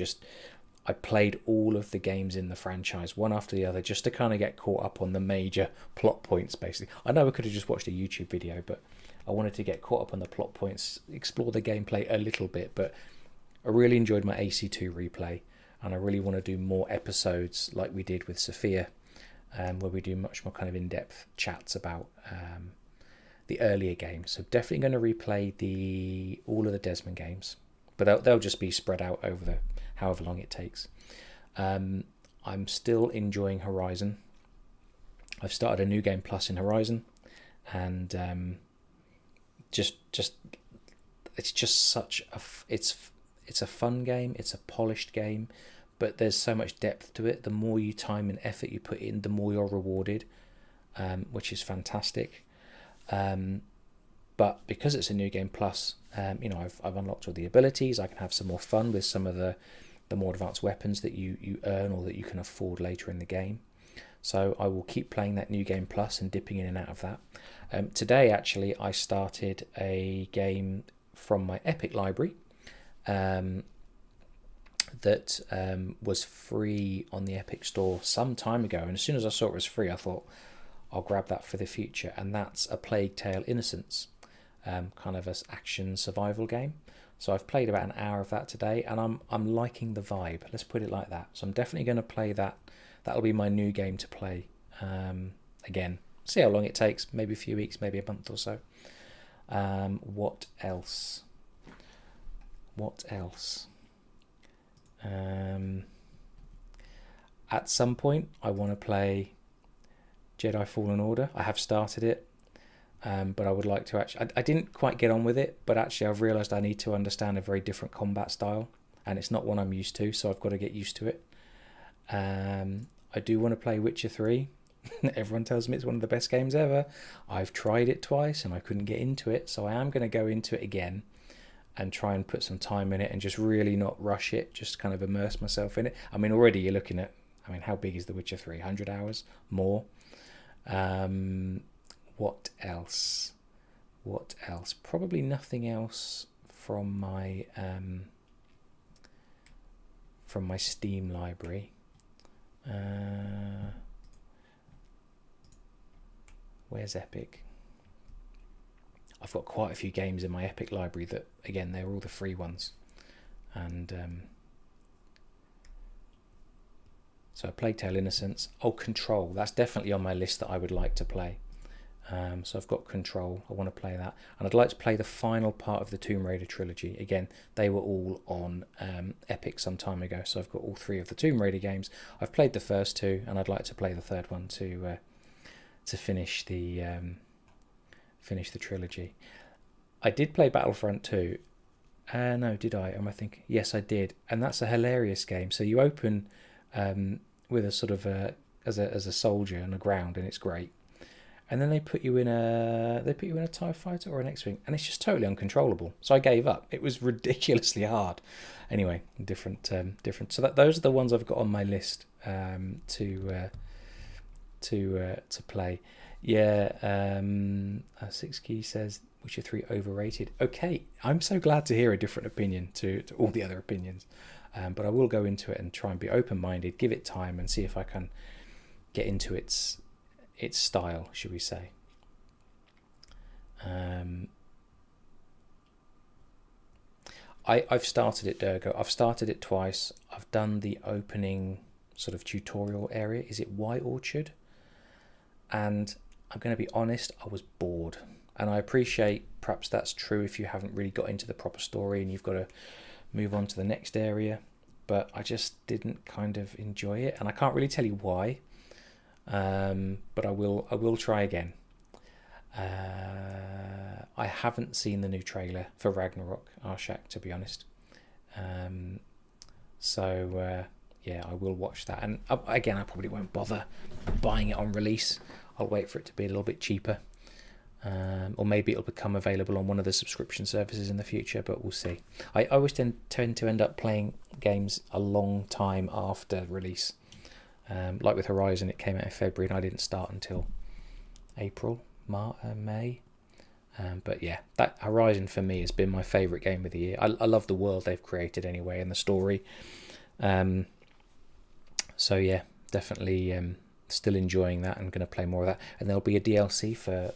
played all of the games in the franchise, one after the other, just to kind of get caught up on the major plot points, basically. I know I could have just watched a YouTube video, but I wanted to get caught up on the plot points, explore the gameplay a little bit, but I really enjoyed my AC2 replay, and I really want to do more episodes like we did with Sophia, where we do much more kind of in-depth chats about the earlier games. So definitely going to replay all of the Desmond games, but they'll just be spread out over however long it takes. I'm still enjoying Horizon. I've started a new game plus in Horizon, and it's just such a it's it's a fun game, it's a polished game, but there's so much depth to it. The more you time and effort you put in, the more you're rewarded, which is fantastic. But because it's a new game plus, you know, I've unlocked all the abilities. I can have some more fun with some of the more advanced weapons that you earn or that you can afford later in the game. So I will keep playing that new game plus and dipping in and out of that. Today, actually, I started a game from my Epic library that was free on the Epic Store some time ago. And as soon as I saw it was free, I thought, I'll grab that for the future. And that's A Plague Tale: Innocence, kind of an action survival game. So I've played about an hour of that today, and I'm liking the vibe. Let's put it like that. So I'm definitely going to play that. That'll be my new game to play again. See how long it takes. Maybe a few weeks, maybe a month or so. What else? What else? At some point, I want to play Jedi Fallen Order. I have started it. But I would like to actually... I didn't quite get on with it, but actually I've realised I need to understand a very different combat style, and it's not one I'm used to, so I've got to get used to it. I do want to play Witcher 3. Everyone tells me it's one of the best games ever. I've tried it twice and I couldn't get into it, so I am going to go into it again and try and put some time in it and just really not rush it, just kind of immerse myself in it. I mean, already you're looking at... I mean, how big is The Witcher 3? 100 hours? More? What else? What else? Probably nothing else from my Steam library. Where's Epic? I've got quite a few games in my Epic library that, again, they're all the free ones. And so Plague Tale: Innocence. Oh, Control. That's definitely on my list that I would like to play. So I've got Control. I want to play that. And I'd like to play the final part of the Tomb Raider trilogy. Again, they were all on Epic some time ago, so I've got all 3 of the Tomb Raider games. I've played the first 2, and I'd like to play the third one to finish the trilogy. I did play Battlefront 2. No, did I? Am I thinking? Yes, I did. And that's a hilarious game. So you open with a sort of as a soldier on the ground, and it's great. And then they put you in a TIE fighter or an X-wing, and it's just totally uncontrollable. So I gave up. It was ridiculously hard. Anyway, different. So those are the ones I've got on my list to play. Yeah. 6key says Witcher 3 overrated. Okay, I'm so glad to hear a different opinion to all the other opinions. But I will go into it and try and be open-minded, give it time, and see if I can get into its style, should we say. I've started it, Durgo. I've started it twice. I've done the opening sort of tutorial area. Is it White Orchard? And I'm going to be honest, I was bored. And I appreciate perhaps that's true if you haven't really got into the proper story and you've got to move on to the next area. But I just didn't kind of enjoy it. And I can't really tell you why. But I will try again. I haven't seen the new trailer for Ragnarok Arshak, to be honest. Yeah, I will watch that. And again, I probably won't bother buying it on release. I'll wait for it to be a little bit cheaper. Or maybe it'll become available on one of the subscription services in the future, but we'll see. I always tend to end up playing games a long time after release. Like with Horizon, it came out in February and I didn't start until April, May. But yeah, that Horizon for me has been my favourite game of the year. I love the world they've created anyway and the story. So yeah, definitely still enjoying that and going to play more of that. And there'll be a DLC for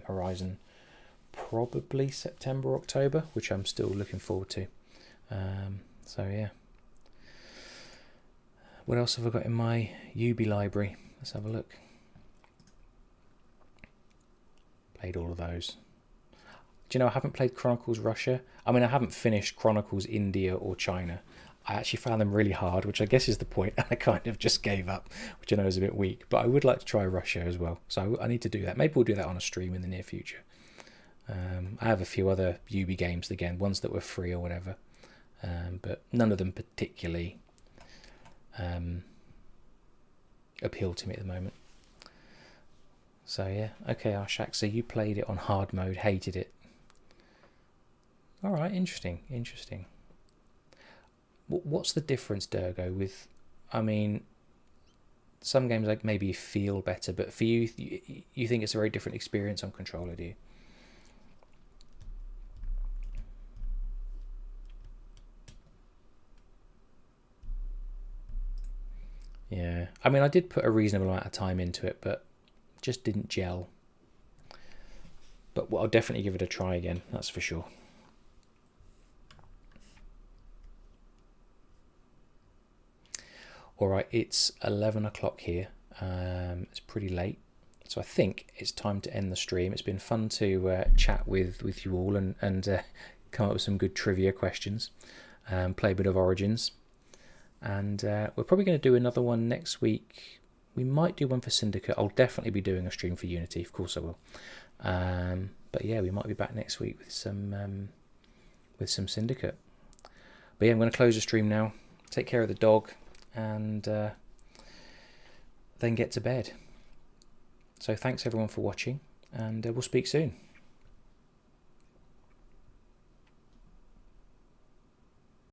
Horizon probably September, October, which I'm still looking forward to. So yeah. What else have I got in my Ubi library? Let's have a look. Played all of those. Do you know, I haven't played Chronicles Russia. I mean, I haven't finished Chronicles India or China. I actually found them really hard, which I guess is the point. I kind of just gave up, which I know is a bit weak. But I would like to try Russia as well. So I need to do that. Maybe we'll do that on a stream in the near future. I have a few other Ubi games, again, ones that were free or whatever. but none of them particularly appeal to me at the moment. So yeah, okay, Arshak, so you played it on hard mode, hated it. Alright, interesting. What's the difference, Durgo, with, I mean, some games like maybe feel better, but for you, you think it's a very different experience on controller, do you? Yeah, I mean, I did put a reasonable amount of time into it, but just didn't gel. But I'll definitely give it a try again, that's for sure. Alright, it's 11 o'clock here. It's pretty late. So I think it's time to end the stream. It's been fun to chat with you all and come up with some good trivia questions. Play a bit of Origins. And we're probably going to do another one next week. We might do one for Syndicate. I'll definitely be doing a stream for Unity. Of course I will. But yeah, we might be back next week with some Syndicate. But yeah, I'm going to close the stream now. Take care of the dog. And then get to bed. So thanks everyone for watching, and we'll speak soon.